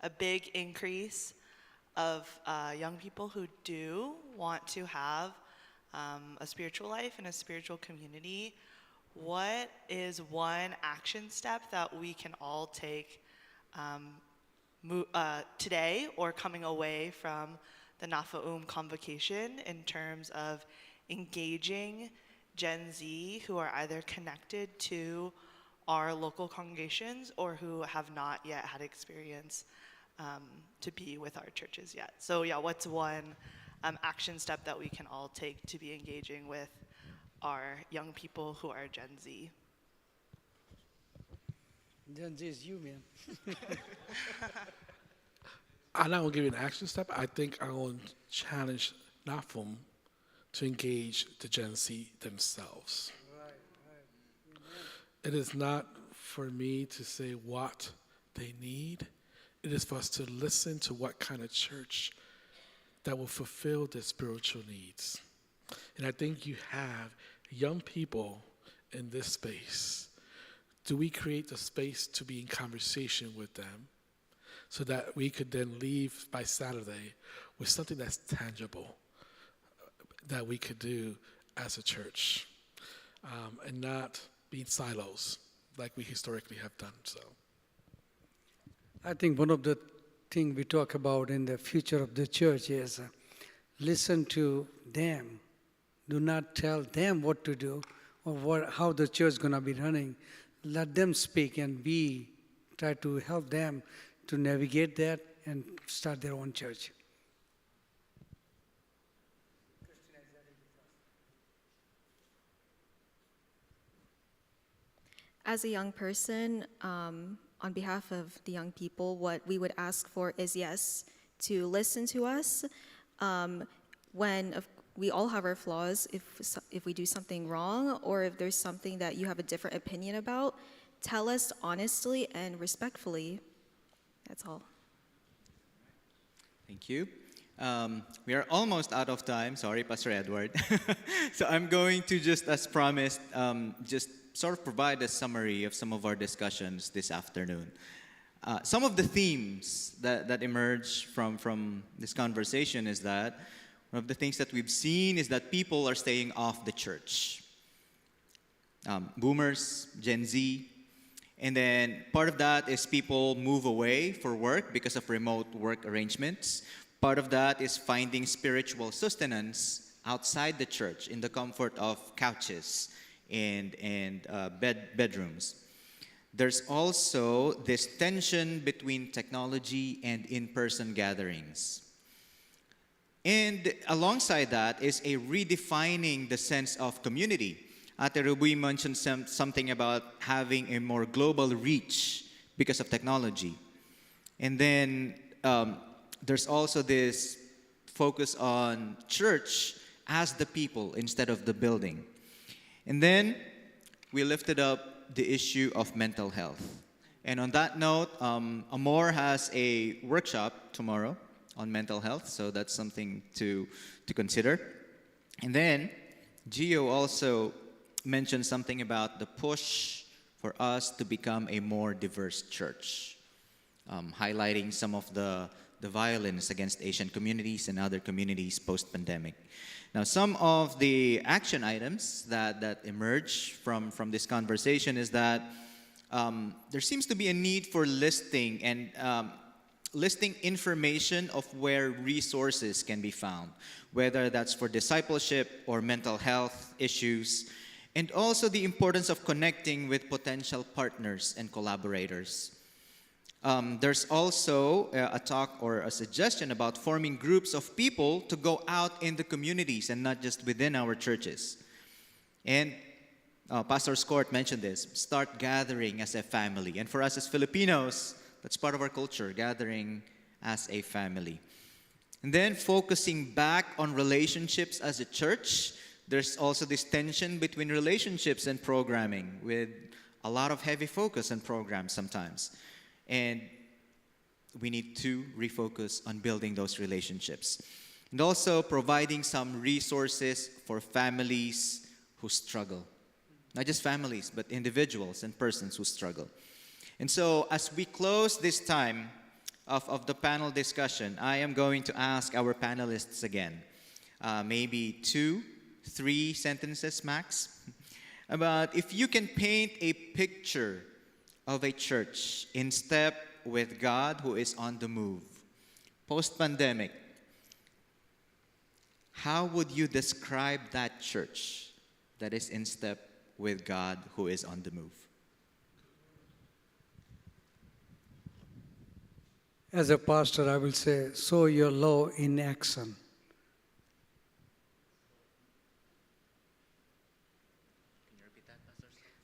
a big increase. of young people who do want to have a spiritual life and a spiritual community, what is one action step that we can all take today or coming away from the NAFAUM Convocation in terms of engaging Gen Z who are either connected to our local congregations or who have not yet had experience to be with our churches yet? So yeah, what's one action step that we can all take to be engaging with our young people who are Gen Z? Gen Z is you, man. I'm not going to give you an action step. I think I'm going to challenge NAFAUM to engage the Gen Z themselves. It is not for me to say what they need. It is for us to listen to what kind of church that will fulfill their spiritual needs. And I think you have young people in this space. Do we create the space to be in conversation with them so that we could then leave by Saturday with something that's tangible that we could do as a church, and not be in silos like we historically have done so? I think one of the things we talk about in the future of the church is listen to them. Do not tell them what to do or how the church is going to be running. Let them speak, and we try to help them to navigate that and start their own church. As a young person, on behalf of the young people, what we would ask for is, yes, to listen to us when we all have our flaws. If we do something wrong, or if there's something that you have a different opinion about, tell us honestly and respectfully. That's all. Thank you. We are almost out of time. Sorry, Pastor Edward. So I'm going to, just as promised, just sort of provide a summary of some of our discussions this afternoon. Some of the themes that emerge from this conversation is that one of the things that we've seen is that people are staying off the church. Boomers, Gen Z. And then part of that is people move away for work because of remote work arrangements. Part of that is finding spiritual sustenance outside the church in the comfort of couches and bedrooms. There's also this tension between technology and in-person gatherings. And alongside that is a redefining the sense of community. Ate Ruby mentioned something about having a more global reach because of technology. And then there's also this focus on church as the people instead of the building. And then we lifted up the issue of mental health. And on that note, Amor has a workshop tomorrow on mental health, so that's something to consider. And then Gio also mentioned something about the push for us to become a more diverse church, highlighting some of the violence against Asian communities and other communities post-pandemic. Now, some of the action items that emerge from this conversation is that there seems to be a need for listing information of where resources can be found, whether that's for discipleship or mental health issues, and also the importance of connecting with potential partners and collaborators. There's also a talk or a suggestion about forming groups of people to go out in the communities and not just within our churches. And Pastor Scott mentioned this, start gathering as a family. And for us as Filipinos, that's part of our culture, gathering as a family. And then focusing back on relationships as a church. There's also this tension between relationships and programming with a lot of heavy focus on programs sometimes. And we need to refocus on building those relationships. And also providing some resources for families who struggle. Not just families, but individuals and persons who struggle. And so as we close this time, of the panel discussion, I am going to ask our panelists again, maybe 2, 3 sentences max, about if you can paint a picture of a church in step with God who is on the move, post-pandemic, how would you describe that church that is in step with God who is on the move? As a pastor, I will say, sow your love in action.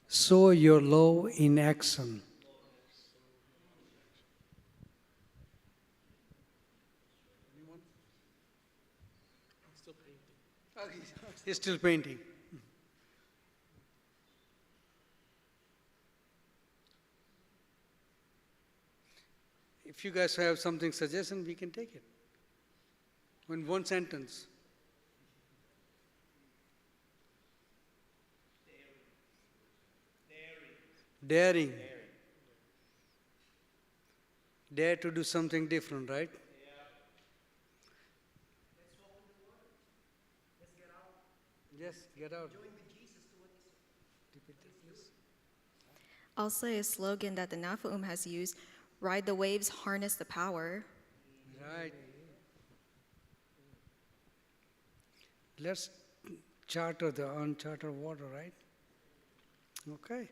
Sow your love in action. He's still painting. If you guys have something suggestion, we can take it. In one sentence. Daring. Dare to do something different, right? Yes, get out. I'll say a slogan that the NAFAUM has used: ride the waves, harness the power. Right. Let's charter the uncharted water, right? Okay.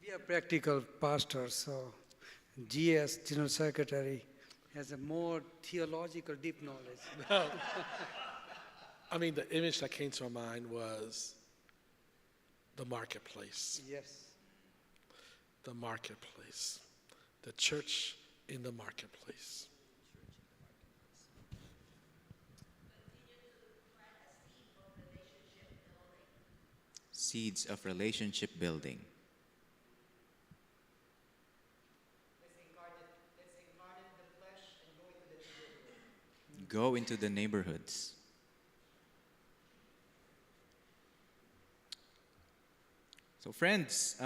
We are practical pastors, so GS, General Secretary, has a more theological deep knowledge. I mean, the image that came to my mind was the marketplace. Yes. The marketplace. The church in the marketplace. Seeds of relationship building. Go into the neighborhoods. So friends,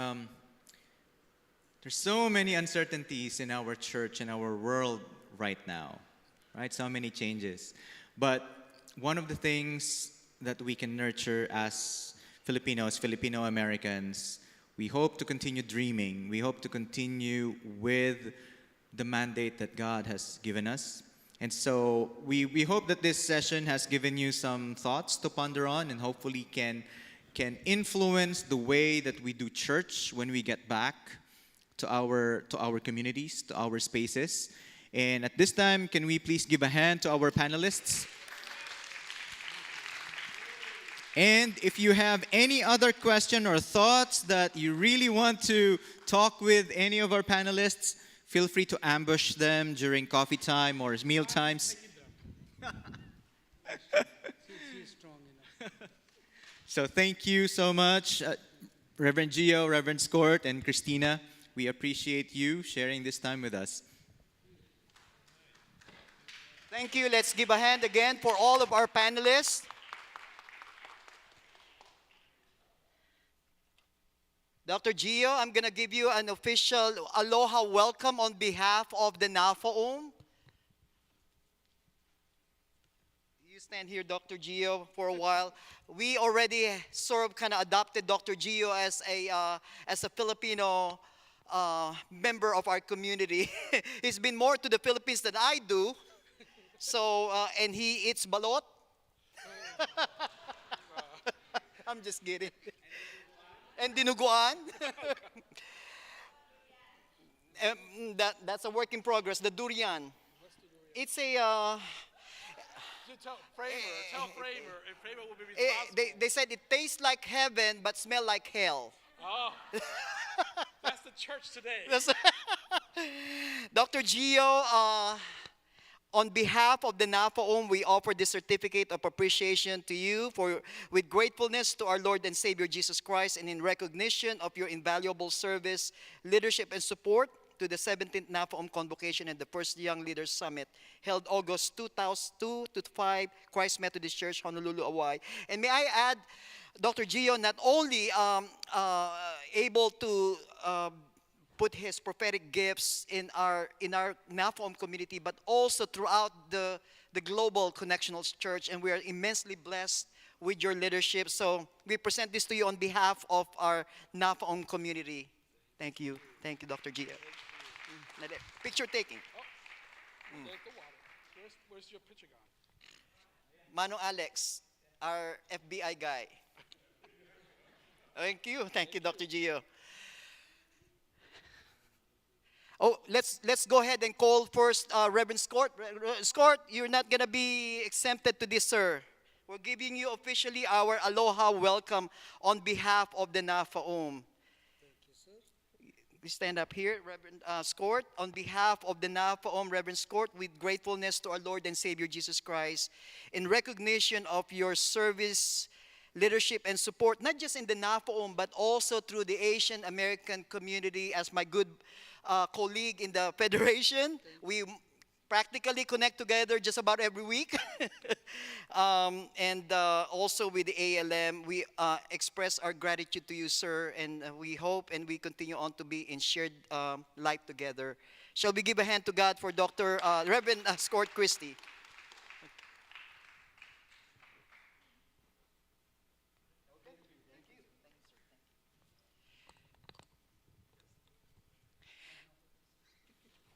there's so many uncertainties in our church, in our world right now, right? So many changes. But one of the things that we can nurture as Filipinos, Filipino Americans, we hope to continue dreaming. We hope to continue with the mandate that God has given us. And so we hope that this session has given you some thoughts to ponder on and hopefully can influence the way that we do church when we get back to our communities, to our spaces. And at this time, can we please give a hand to our panelists? And if you have any other question or thoughts that you really want to talk with any of our panelists, feel free to ambush them during coffee time or meal times. So thank you so much, Reverend Gio, Reverend Scort, and Christina. We appreciate you sharing this time with us. Thank you. Let's give a hand again for all of our panelists. Dr. Gio, I'm going to give you an official aloha welcome on behalf of the NAFAUM. You stand here, Dr. Gio, for a while. We already sort of kind of adopted Dr. Gio as a Filipino member of our community. He's been more to the Philippines than I do. So, and he eats balot. I'm just kidding. And dinuguan. That's a work in progress. The durian. It's a... Tell Framer, and Framer will be responsible. They said it tastes like heaven but smell like hell. Oh, that's the church today. Dr. Gio, on behalf of the NAFAUM, we offer this certificate of appreciation to you with gratefulness to our Lord and Savior Jesus Christ and in recognition of your invaluable service, leadership, and support to the 17th NAFAUM Convocation and the First Young Leaders Summit held August 2002 to 5, Christ Methodist Church, Honolulu, Hawaii. And may I add, Dr. Gio not only able to put his prophetic gifts in our NAFAUM community, but also throughout the global Connectional Church, and we are immensely blessed with your leadership. So we present this to you on behalf of our NAFAUM community. Thank you, Dr. Gia. Picture taking. Where's your picture gone? Manong Alex, our FBI guy. Thank you, Dr. Gio. Oh, let's go ahead and call first Reverend Scott. Scott, you're not gonna be exempted to this, sir. We're giving you officially our aloha welcome on behalf of the NAFAUM. We stand up here, Reverend Scott, on behalf of the NAFAUM, Reverend Scott, with gratefulness to our Lord and Savior Jesus Christ, in recognition of your service, leadership, and support, not just in the NAFAUM, but also through the Asian American community. As my good colleague in the Federation, we practically connect together just about every week. And also with the ALM, we express our gratitude to you, sir, and we hope and we continue on to be in shared life together. Shall we give a hand to God for Dr. Reverend Scott Christie?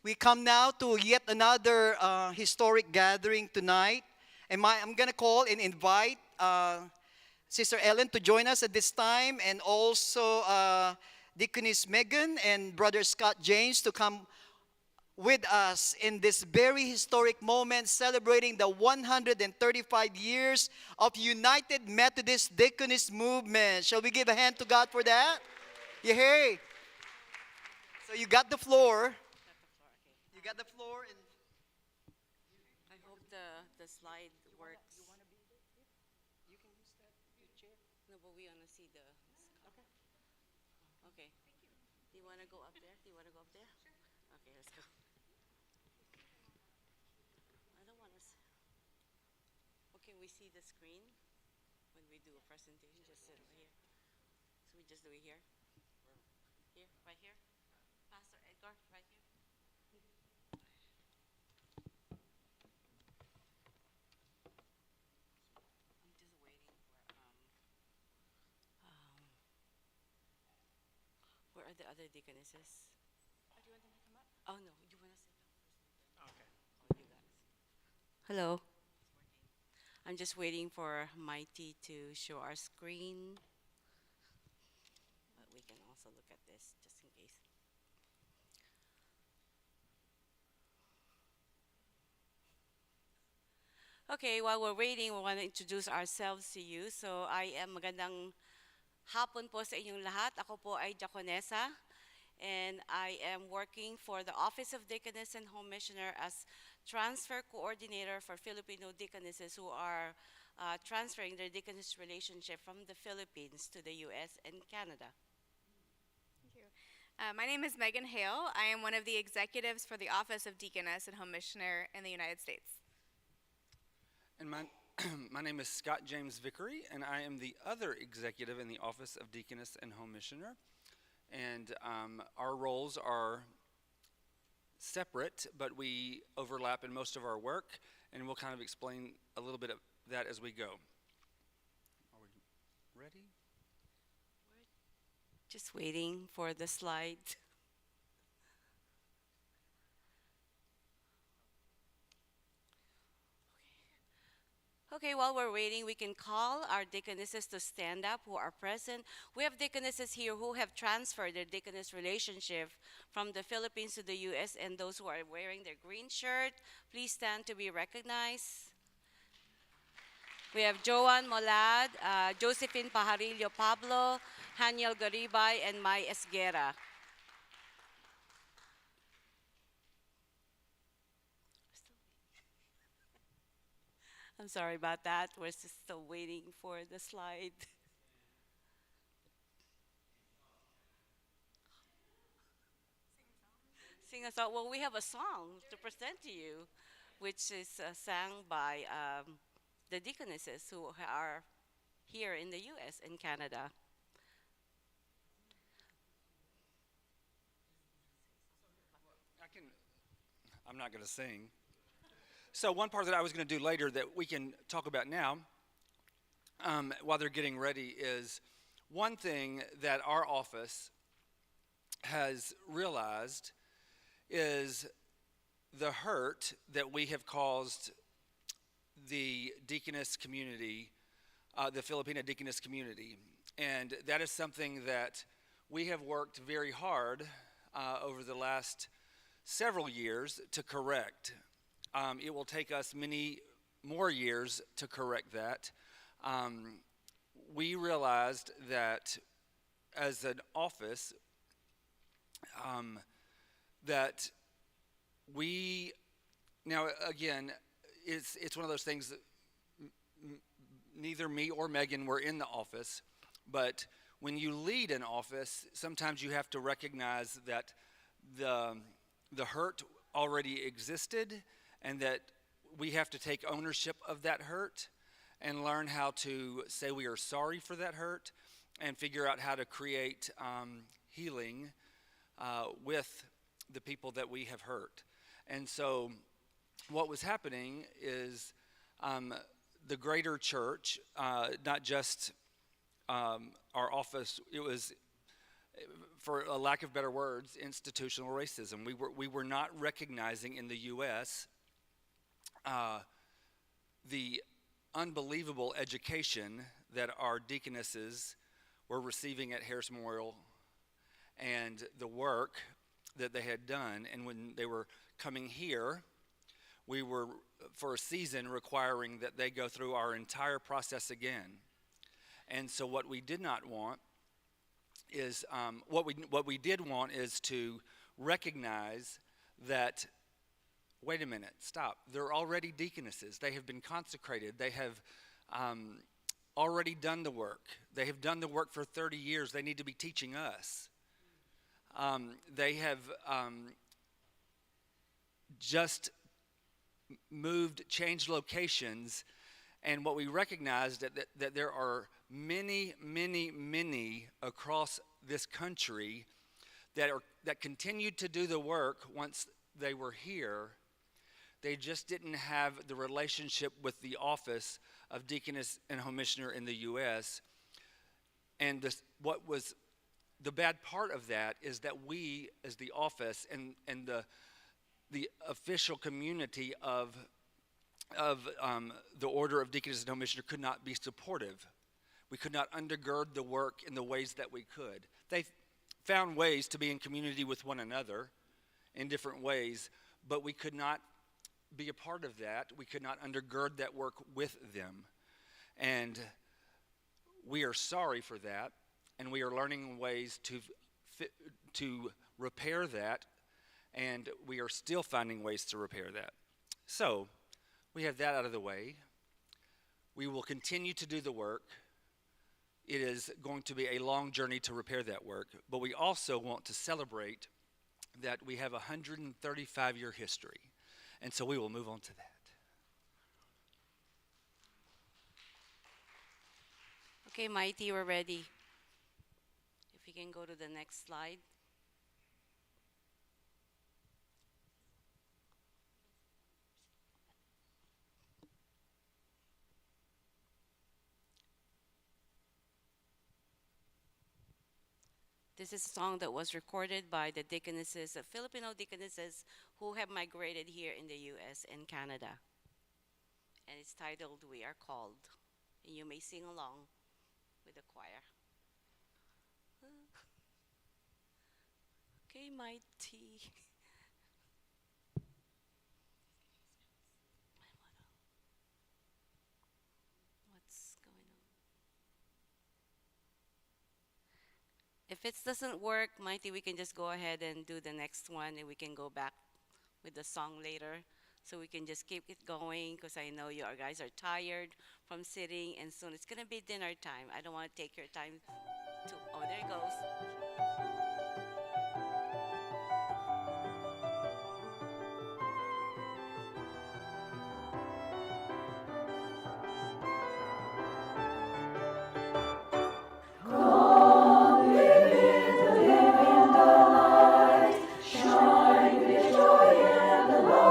We come now to yet another historic gathering tonight. And I'm going to call and invite Sister Ellen to join us at this time, and also Deaconess Megan and Brother Scott James to come with us in this very historic moment, celebrating the 135 years of United Methodist Deaconess Movement. Shall we give a hand to God for that? Yeah, hey. So you got the floor. You got the floor, and I hope the slide works. you want to be there? You can use that chair. No, but we want to see the. Okay. Okay. Do you want to go up there? Do you want to go up there? Sure. Okay, let's go. I don't want to. Okay, we see the screen when we do a presentation. Just sit right here. So we just do it here. Here, right here. Pastor Edgar, right here. Where are the other deaconesses? Oh, do you want them to come up? Oh, no. Do you want to sit down first? Okay. Oh, you guys. Hello. I'm just waiting for Mighty to show our screen. But we can also look at this just in case. Okay, while we're waiting, we want to introduce ourselves to you. So I am magandang hapon po sa inyong lahat. Ako po ay Diaconessa, and I am working for the Office of Deaconess and Home Missioner as transfer coordinator for Filipino deaconesses who are transferring their deaconess relationship from the Philippines to the U.S. and Canada. Thank you. My name is Megan Hale. I am one of the executives for the Office of Deaconess and Home Missioner in the United States. And my name is Scott James Vickery, and I am the other executive in the Office of Deaconess and Home Missioner. And our roles are separate, but we overlap in most of our work, and we'll kind of explain a little bit of that as we go. Are we ready? Just waiting for the slide. Okay, while we're waiting, we can call our deaconesses to stand up who are present. We have deaconesses here who have transferred their deaconess relationship from the Philippines to the U.S., and those who are wearing their green shirt, please stand to be recognized. We have Joan Molad, Josephine Pajarillo Pablo, Haniel Garibay, and Mai Esguera. I'm sorry about that. We're still waiting for the slide. Sing a song. Well, we have a song to present to you, which is sang by the deaconesses who are here in the U.S. and Canada. I'm not going to sing. So one part that I was going to do later that we can talk about now, while they're getting ready, is one thing that our office has realized is the hurt that we have caused the deaconess community, the Filipina deaconess community. And that is something that we have worked very hard over the last several years to correct. It will take us many more years to correct that. We realized that as an office, that we, now again, it's one of those things that neither me or Megan were in the office, but when you lead an office, sometimes you have to recognize that the hurt already existed and that we have to take ownership of that hurt and learn how to say we are sorry for that hurt and figure out how to create healing with the people that we have hurt. And so what was happening is the greater church, not just our office, it was, for a lack of better words, institutional racism. We were not recognizing in the U.S. The unbelievable education that our deaconesses were receiving at Harris Memorial and the work that they had done. And when they were coming here, we were, for a season, requiring that they go through our entire process again. And so what we did not want is, what we did want is to recognize that, wait a minute, stop. They're already deaconesses. They have been consecrated. They have already done the work. They have done the work for 30 years. They need to be teaching us. They have just changed locations, and what we recognized that there are many across this country that continued to do the work once they were here. They just didn't have the relationship with the office of deaconess and home missioner in the U.S. And what was the bad part of that is that we, as the office and the official community of the order of deaconess and home missioner, could not be supportive. We could not undergird the work in the ways that we could. They found ways to be in community with one another in different ways, but we could not be a part of that. We could not undergird that work with them. And we are sorry for that, and we are learning ways to repair that, and we are still finding ways to repair that. So we have that out of the way. We will continue to do the work. It is going to be a long journey to repair that work, but we also want to celebrate that we have a 135-year history. And so we will move on to that. Okay, Mighty, we're ready. If you can go to the next slide. This is a song that was recorded by the deaconesses, the Filipino deaconesses who have migrated here in the U.S. and Canada. And it's titled, We Are Called. And you may sing along with the choir. Okay, Mighty. What's going on? If it doesn't work, Mighty, we can just go ahead and do the next one, and we can go back with the song later. So we can just keep it going, because I know you guys are tired from sitting, and soon it's going to be dinner time. I don't want to take your time too. Oh, there it goes. Shine with joy and the light.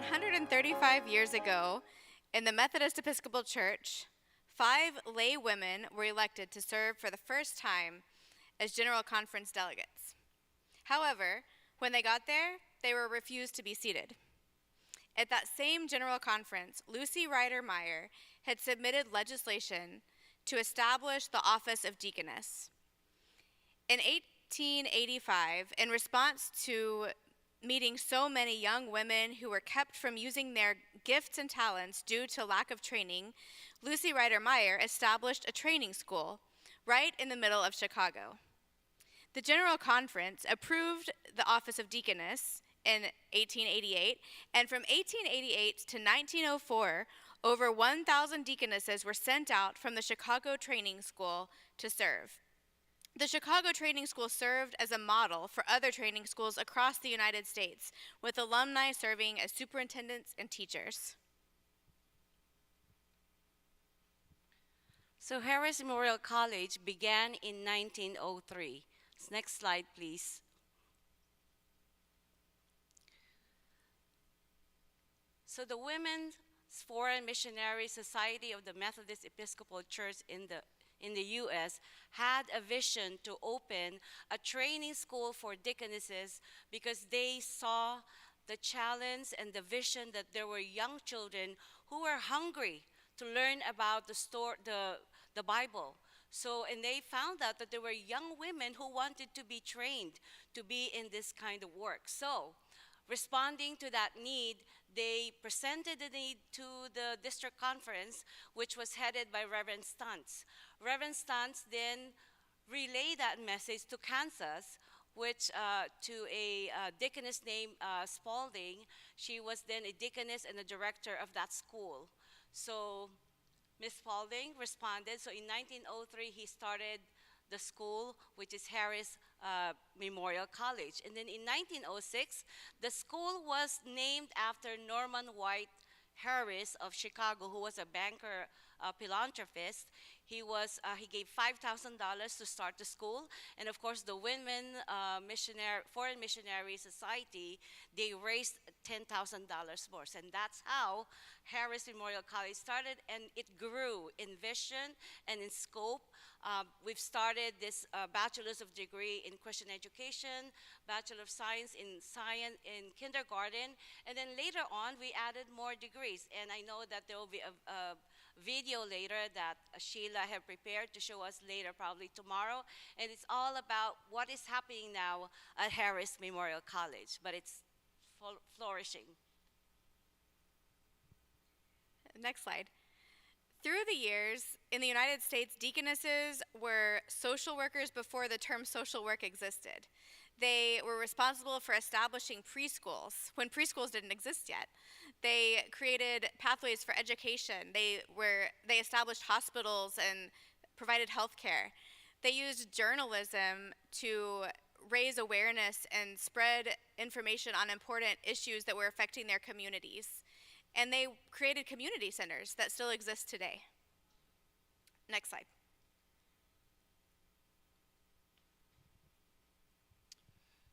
135 years ago, in the Methodist Episcopal Church, 5 lay women were elected to serve for the first time as General Conference delegates. However, when they got there, they were refused to be seated. At that same General Conference, Lucy Ryder Meyer had submitted legislation to establish the office of deaconess. In 1885, in response to meeting so many young women who were kept from using their gifts and talents due to lack of training, Lucy Ryder Meyer established a training school right in the middle of Chicago. The General Conference approved the office of deaconess in 1888, and from 1888 to 1904, over 1,000 deaconesses were sent out from the Chicago Training School to serve. The Chicago Training School served as a model for other training schools across the United States, with alumni serving as superintendents and teachers. So Harris Memorial College began in 1903. Next slide, please. So the Women's Foreign Missionary Society of the Methodist Episcopal Church in the U.S. had a vision to open a training school for deaconesses because they saw the challenge and the vision that there were young children who were hungry to learn about the Bible. So, and they found out that there were young women who wanted to be trained to be in this kind of work. So, responding to that need, they presented the need to the district conference, which was headed by Reverend Stuntz. Reverend Stuntz then relayed that message to Kansas, which to a deaconess named Spalding. She was then a deaconess and a director of that school. So Ms. Spalding responded. So in 1903, he started the school, which is Harris Memorial College. And then in 1906, the school was named after Norman White Harris of Chicago, who was a banker, philanthropist. He gave $5,000 to start the school, and of course the Women Foreign Missionary Society, they raised $10,000 more, and that's how Harris Memorial College started, and it grew in vision and in scope. We've started this bachelor's of degree in Christian education, Bachelor of Science in kindergarten, and then later on we added more degrees. And I know that there will be a video later that Sheila have prepared to show us later, probably tomorrow, and it's all about what is happening now at Harris Memorial College, but it's flourishing. Next slide. Through the years, in the United States, deaconesses were social workers before the term social work existed. They were responsible for establishing preschools when preschools didn't exist yet. They created pathways for education. They established hospitals and provided health care. They used journalism to raise awareness and spread information on important issues that were affecting their communities. And they created community centers that still exist today. Next slide.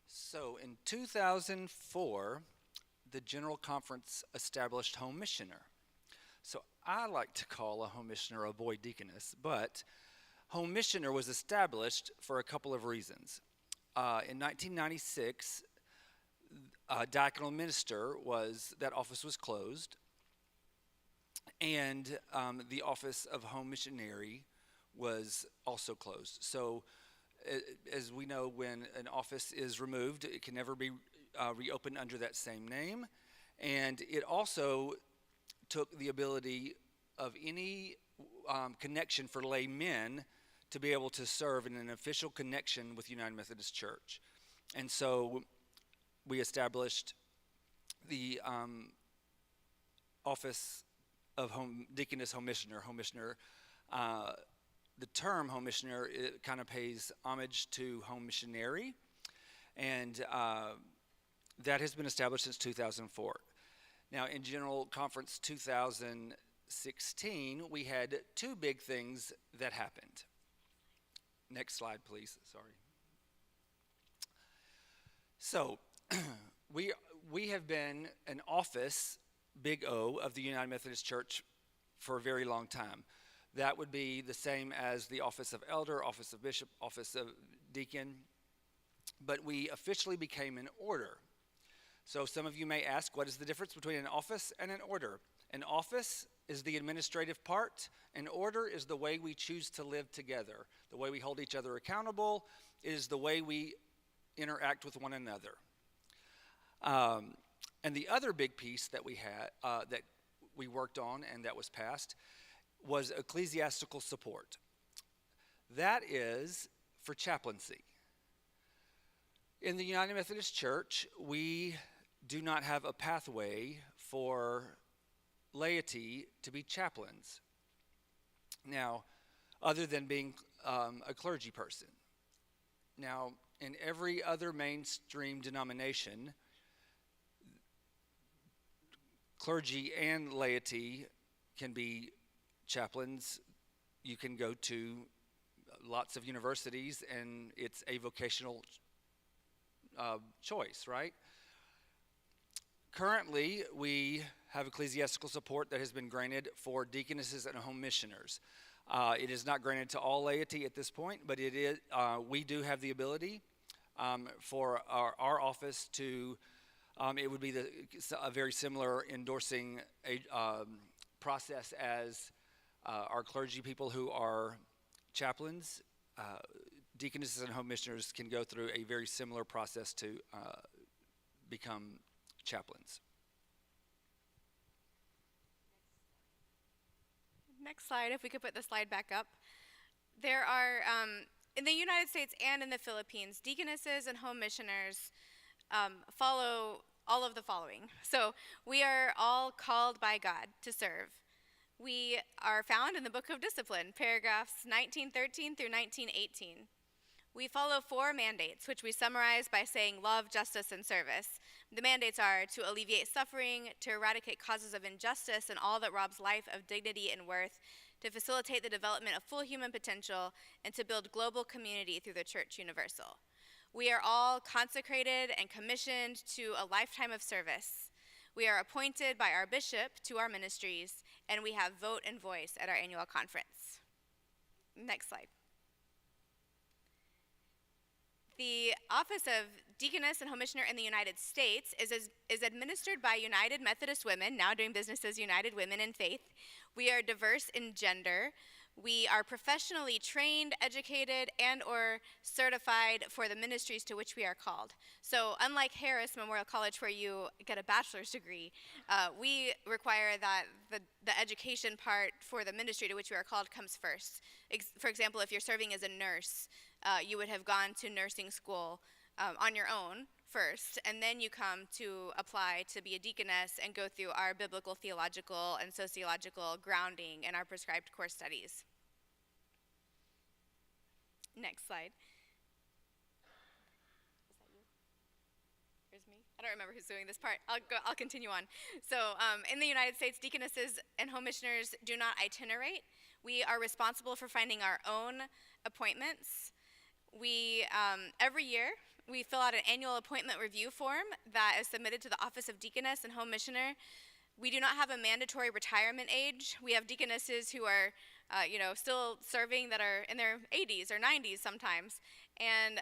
So in 2004, the General Conference established Home Missioner. So I like to call a home missioner a boy deaconess, but Home Missioner was established for a couple of reasons. In 1996, diaconal minister that office was closed, and the office of home missionary was also closed. So as we know, when an office is removed, it can never be reopened under that same name. And it also took the ability of any connection for lay men to be able to serve in an official connection with United Methodist Church. And so we established the office of deaconess home missioner. The term home missioner, it kind of pays homage to home missionary, and that has been established since 2004. Now, in General Conference 2016, we had two big things that happened. Next slide, please. Sorry. So, we have been an office, big O, of the United Methodist Church for a very long time. That would be the same as the office of elder, office of bishop, office of deacon, but we officially became an order. So some of you may ask, what is the difference between an office and an order? An office is the administrative part. An order is the way we choose to live together, the way we hold each other accountable. It is the way we interact with one another. And the other big piece that we had, that we worked on and that was passed, was ecclesiastical support. That is for chaplaincy. In the United Methodist Church, we do not have a pathway for laity to be chaplains. Now, other than being a clergy person. Now, in every other mainstream denomination, clergy and laity can be chaplains. You can go to lots of universities and it's a vocational choice, right? Currently, we have ecclesiastical support that has been granted for deaconesses and home missioners. It is not granted to all laity at this point, but it is. We do have the ability for our office to. It would be a very similar endorsing process as our clergy people who are chaplains. Deaconesses and home missioners can go through a very similar process to become chaplains. Next slide, if we could put the slide back up. There are, in the United States and in the Philippines, deaconesses and home missioners follow all of the following. So we are all called by God to serve. We are found in the Book of Discipline, paragraphs 1913 through 1918. We follow 4 mandates, which we summarize by saying love, justice, and service. The mandates are to alleviate suffering, to eradicate causes of injustice and all that robs life of dignity and worth, to facilitate the development of full human potential, and to build global community through the Church Universal. We are all consecrated and commissioned to a lifetime of service. We are appointed by our bishop to our ministries, and we have vote and voice at our annual conference. Next slide. The office of deaconess and home missioner in the United States is administered by United Methodist Women, now doing business as United Women in Faith. We are diverse in gender. We are professionally trained, educated, and or certified for the ministries to which we are called. So unlike Harris Memorial College where you get a bachelor's degree, we require that the education part for the ministry to which we are called comes first. For example, if you're serving as a nurse, you would have gone to nursing school on your own first, and then you come to apply to be a deaconess and go through our biblical, theological, and sociological grounding and our prescribed core studies. Next slide. I don't remember who's doing this part. I'll continue on. So in the United States, deaconesses and home missioners do not itinerate. We are responsible for finding our own appointments. We, every year, we fill out an annual appointment review form that is submitted to the Office of Deaconess and Home Missioner. We do not have a mandatory retirement age. We have deaconesses who are, still serving that are in their 80s or 90s sometimes. And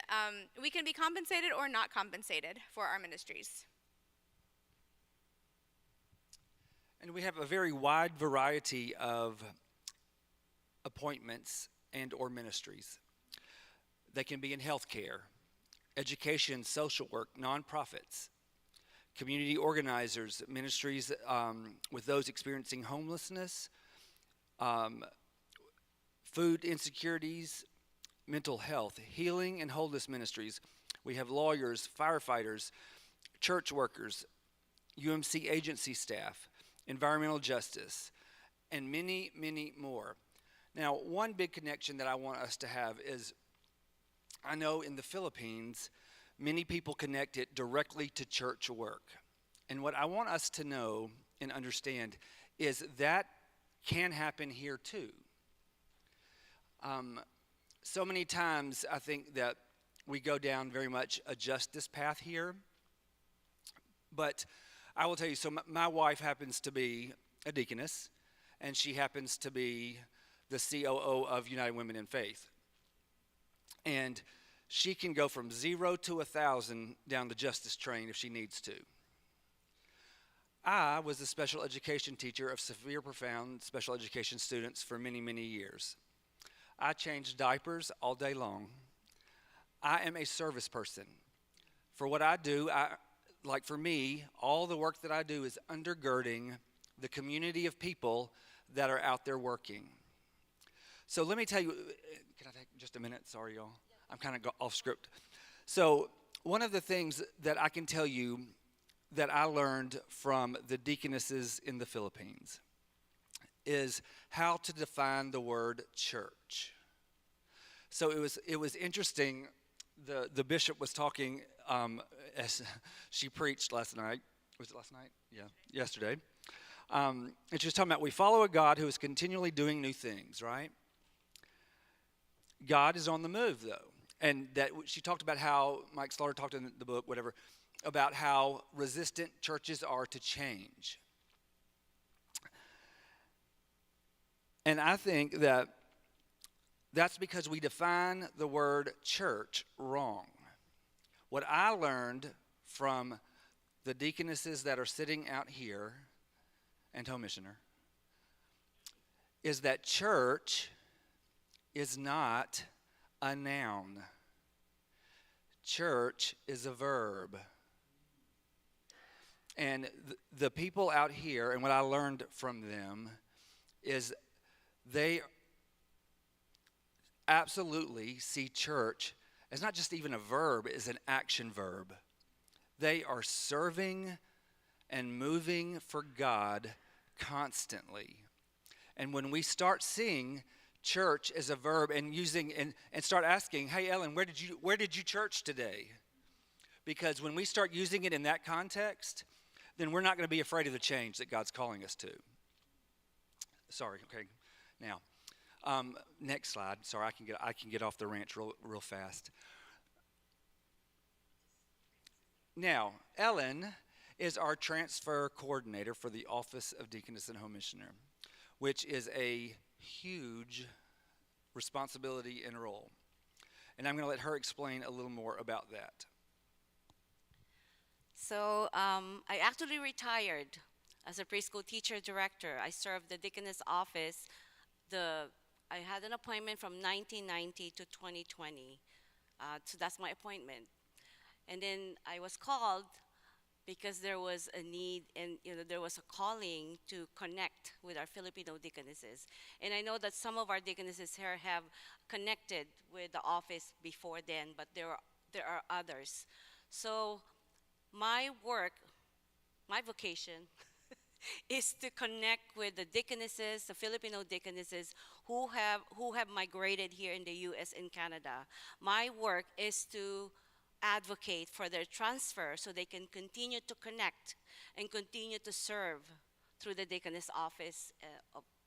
we can be compensated or not compensated for our ministries. And we have a very wide variety of appointments and or ministries. They can be in healthcare, education, social work, nonprofits, community organizers, ministries with those experiencing homelessness, food insecurities, mental health, healing and wholeness ministries. We have lawyers, firefighters, church workers, UMC agency staff, environmental justice, and many, many more. Now, one big connection that I want us to have is, I know in the Philippines, many people connect it directly to church work. And what I want us to know and understand is that can happen here too. So many times I think that we go down very much a justice path here. But I will tell you, so my wife happens to be a deaconess, and she happens to be the COO of United Women in Faith. And she can go from 0 to 1,000 down the justice train if she needs to. I was a special education teacher of severe, profound special education students for many, many years. I changed diapers all day long. I am a service person. For what I do, like for me, all the work that I do is undergirding the community of people that are out there working. So let me tell you, can I take just a minute? Sorry, y'all. I'm kind of off script. So one of the things that I can tell you that I learned from the deaconesses in the Philippines is how to define the word church. So it was interesting. The bishop was talking as she preached last night. Was it last night? Yeah, yesterday. And she was talking about we follow a God who is continually doing new things, right? God is on the move, though. And that she talked about how, Mike Slaughter talked in the book, whatever, about how resistant churches are to change. And I think that that's because we define the word church wrong. What I learned from the deaconesses that are sitting out here and home missioner is that church is not a noun. Church is a verb. And the people out here, and what I learned from them, is they absolutely see church as not just even a verb, it's an action verb. They are serving and moving for God constantly. And when we start seeing church as a verb and using and start asking, hey Ellen, where did you church today? Because when we start using it in that context, then we're not going to be afraid of the change that God's calling us to. Sorry, okay. Now, next slide. Sorry, I can get off the ranch real fast. Now, Ellen is our transfer coordinator for the Office of Deaconess and Home Missioner, which is a huge responsibility and role. And I'm going to let her explain a little more about that. So I actually retired as a preschool teacher director. I served the deaconess office. I had an appointment from 1990 to 2020. So that's my appointment. And then I was called because there was a need and there was a calling to connect with our Filipino deaconesses. And I know that some of our deaconesses here have connected with the office before then, but there are others. So my work, my vocation, is to connect with the deaconesses, the Filipino deaconesses who have migrated here in the U.S. and Canada. My work is to advocate for their transfer so they can continue to connect and continue to serve through the deaconess office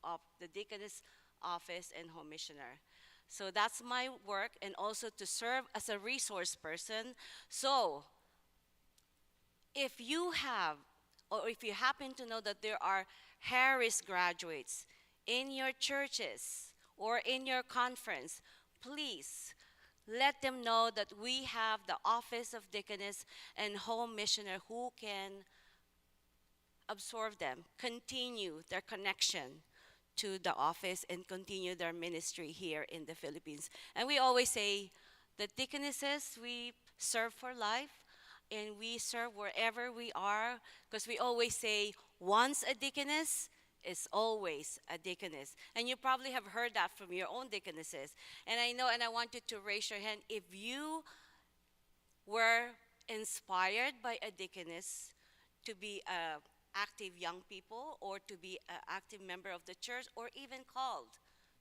of the deaconess office and home missioner. So that's my work, and also to serve as a resource person. So if you have, or if you happen to know that there are Harris graduates in your churches or in your conference, please let them know that we have the Office of Deaconess and Home Missioner who can absorb them, continue their connection to the office, and continue their ministry here in the Philippines. And we always say that deaconesses, we serve for life, and we serve wherever we are, because we always say, once a deaconess is always a deaconess. And you probably have heard that from your own deaconesses. And I know, and I want you to raise your hand if you were inspired by a deaconess to be active young people, or to be an active member of the church, or even called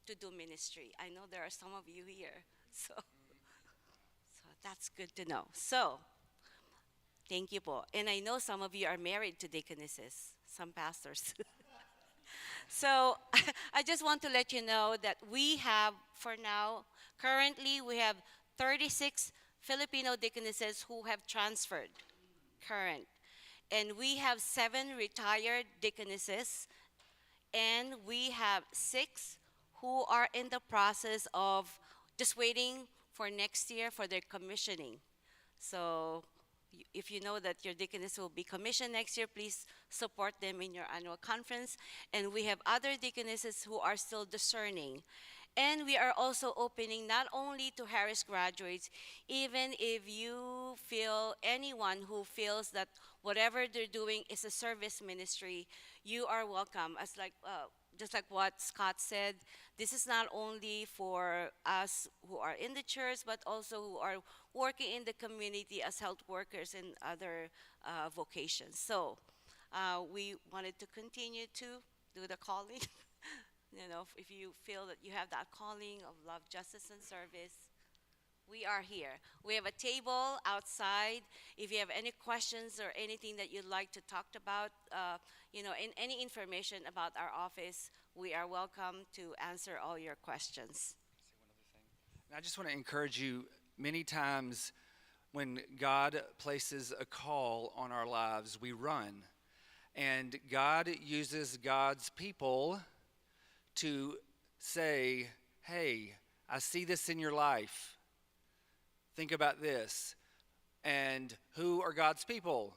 to do ministry. I know there are some of you here, so that's good to know. So, thank you po. And I know some of you are married to deaconesses, some pastors. So, I just want to let you know that we have, for now, currently we have 36 Filipino deaconesses who have transferred, current. And we have 7 retired deaconesses, and we have 6 who are in the process of just waiting for next year for their commissioning. So if you know that your deaconess will be commissioned next year, please support them in your annual conference. And we have other deaconesses who are still discerning. And we are also opening not only to Harris graduates, even if you feel, anyone who feels that whatever they're doing is a service ministry, you are welcome. Just like what Scott said, this is not only for us who are in the church, but also who are working in the community as health workers and other vocations. So we wanted to continue to do the calling. You know, if you feel that you have that calling of love, justice, and service, we are here. We have a table outside. If you have any questions or anything that you'd like to talk about, and any information about our office, we are welcome to answer all your questions. And I just want to encourage you, many times when God places a call on our lives, we run. And God uses God's people to say, hey, I see this in your life. Think about this. And who are God's people?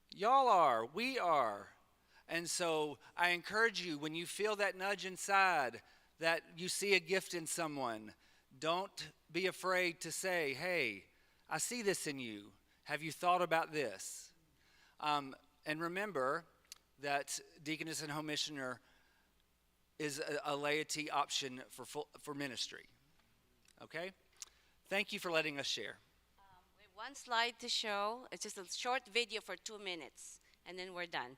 Y'all are. We are. And so I encourage you, when you feel that nudge inside, that you see a gift in someone, don't be afraid to say, hey, I see this in you. Have you thought about this? And remember that Deaconess and Home Missioner is a laity option for ministry. Okay? Thank you for letting us share. We have one slide to show. It's just a short video for 2 minutes, and then we're done.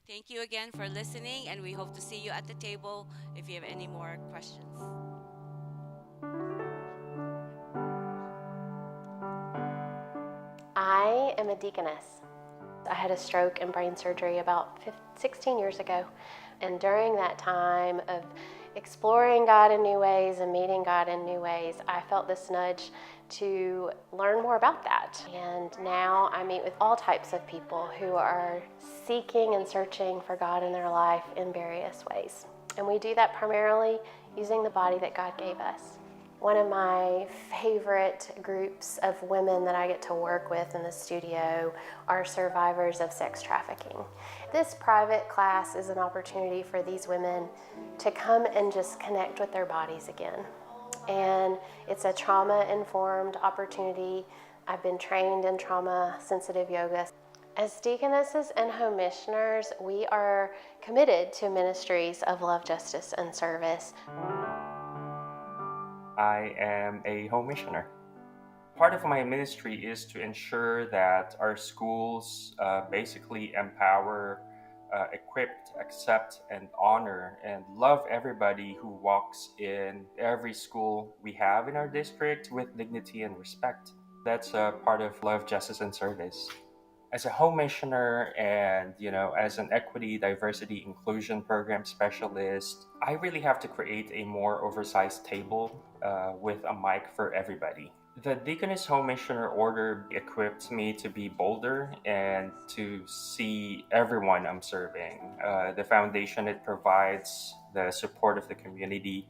Thank you again for listening, and we hope to see you at the table if you have any more questions. I am a deaconess. I had a stroke and brain surgery about 16 years ago. And during that time of exploring God in new ways and meeting God in new ways, I felt this nudge to learn more about that. And now I meet with all types of people who are seeking and searching for God in their life in various ways. And we do that primarily using the body that God gave us. One of my favorite groups of women that I get to work with in the studio are survivors of sex trafficking. This private class is an opportunity for these women to come and just connect with their bodies again. And it's a trauma-informed opportunity. I've been trained in trauma-sensitive yoga. As deaconesses and home missioners, we are committed to ministries of love, justice, and service. I am a home missioner. Part of my ministry is to ensure that our schools basically empower equip, accept, and honor and love everybody who walks in every school we have in our district with dignity and respect. That's a part of love, justice, and service. As a home missioner and as an equity, diversity, inclusion program specialist, I really have to create a more oversized table with a mic for everybody. The Deaconess Home Missioner Order equipped me to be bolder and to see everyone I'm serving. The foundation it provides, the support of the community,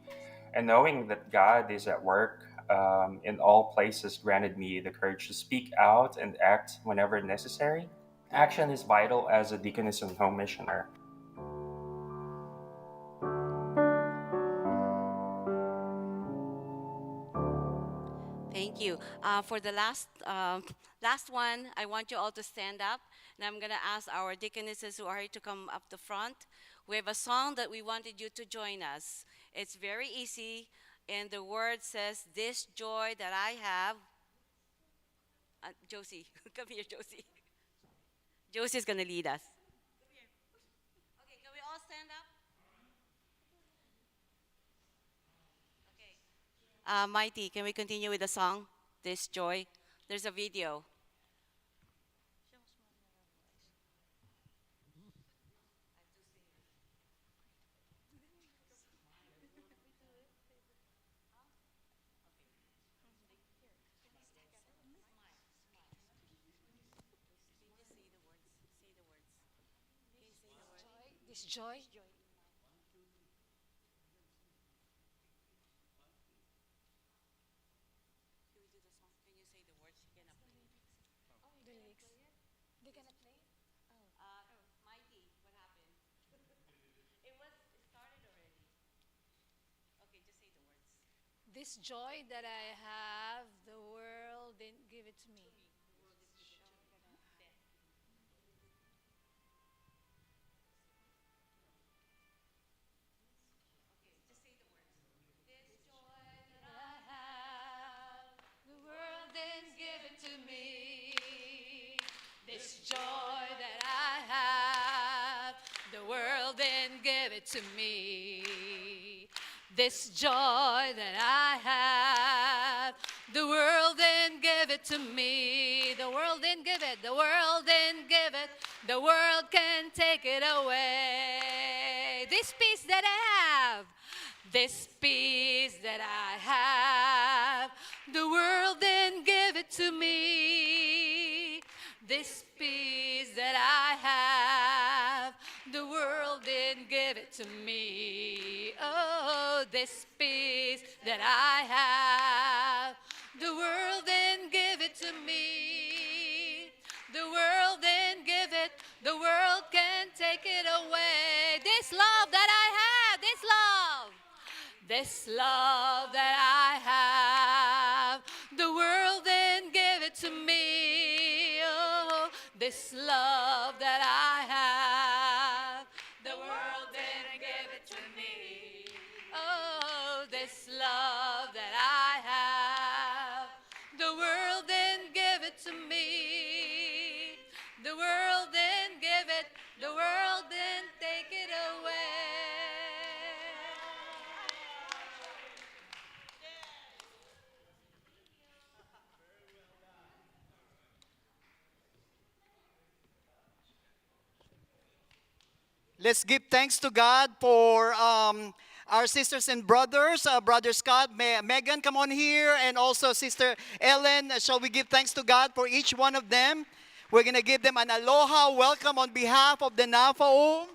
and knowing that God is at work in all places granted me the courage to speak out and act whenever necessary. Action is vital as a deaconess and home missioner. Thank you. For the last one, I want you all to stand up, and I'm gonna ask our deaconesses who are here to come up the front. We have a song that we wanted you to join us. It's very easy, and the word says, "This joy that I have." Josie, come here, Josie. Josie is gonna lead us. Okay, can we all stand up? Mighty, can we continue with the song, "This Joy"? There's a video. This joy. The lyrics. They cannot play? Mighty, what happened? It started already. Okay, just say the words. This joy that I have, the world didn't give it to me. The world didn't give it to me. This joy that I have, the world didn't give it to me. This joy that I have, the world didn't give it to me. The world didn't give it, the world didn't give it, the world can take it away. This peace that I have, this peace that I have, the world didn't give it to me. This peace that I have, the world didn't give it to me. Oh, this peace that I have, the world didn't give it to me. The world didn't give it, the world can't take it away. This love that I have, this love that I have, the world didn't give it to me. Oh, this love that I have, the world didn't give it to me. Oh, this love that I have, the world didn't give it to me. The world didn't give it, the world didn't take it away. Let's give thanks to God for our sisters and brothers. Brother Scott, Megan, come on here, and also Sister Ellen. Shall we give thanks to God for each one of them? We're going to give them an aloha welcome on behalf of the NAFAUM.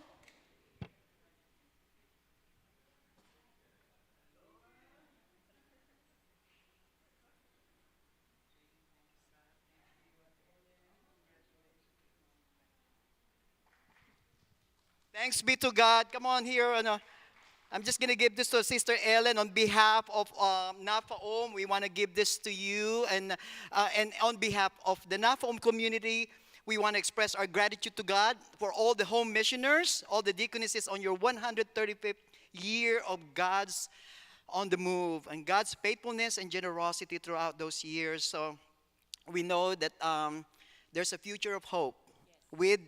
Thanks be to God. Come on here. I'm just going to give this to Sister Ellen on behalf of NAFAUM. We want to give this to you. And on behalf of the NAFAUM community, we want to express our gratitude to God for all the home missioners, all the deaconesses on your 135th year of God's on the move and God's faithfulness and generosity throughout those years. So we know that there's a future of hope with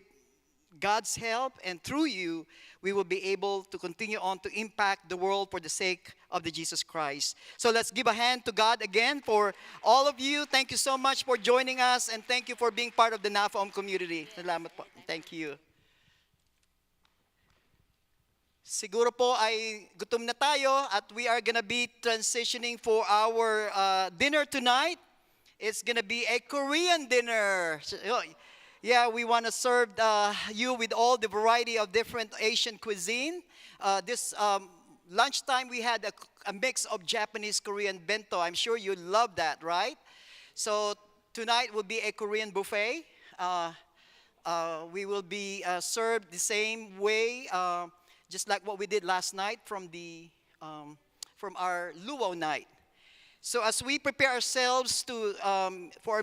God's help and through you, we will be able to continue on to impact the world for the sake of the Jesus Christ. So let's give a hand to God again for all of you. Thank you so much for joining us, and thank you for being part of the NAFAUM community. Salamat po. Thank you. Siguro po ay gutom na tayo at we are gonna be transitioning for our dinner tonight. It's gonna be a Korean dinner. Yeah, we want to serve you with all the variety of different Asian cuisine. This lunchtime we had a mix of Japanese, Korean bento. I'm sure you love that, right? So tonight will be a Korean buffet. We will be served the same way, just like what we did last night from our luau night. So as we prepare ourselves to for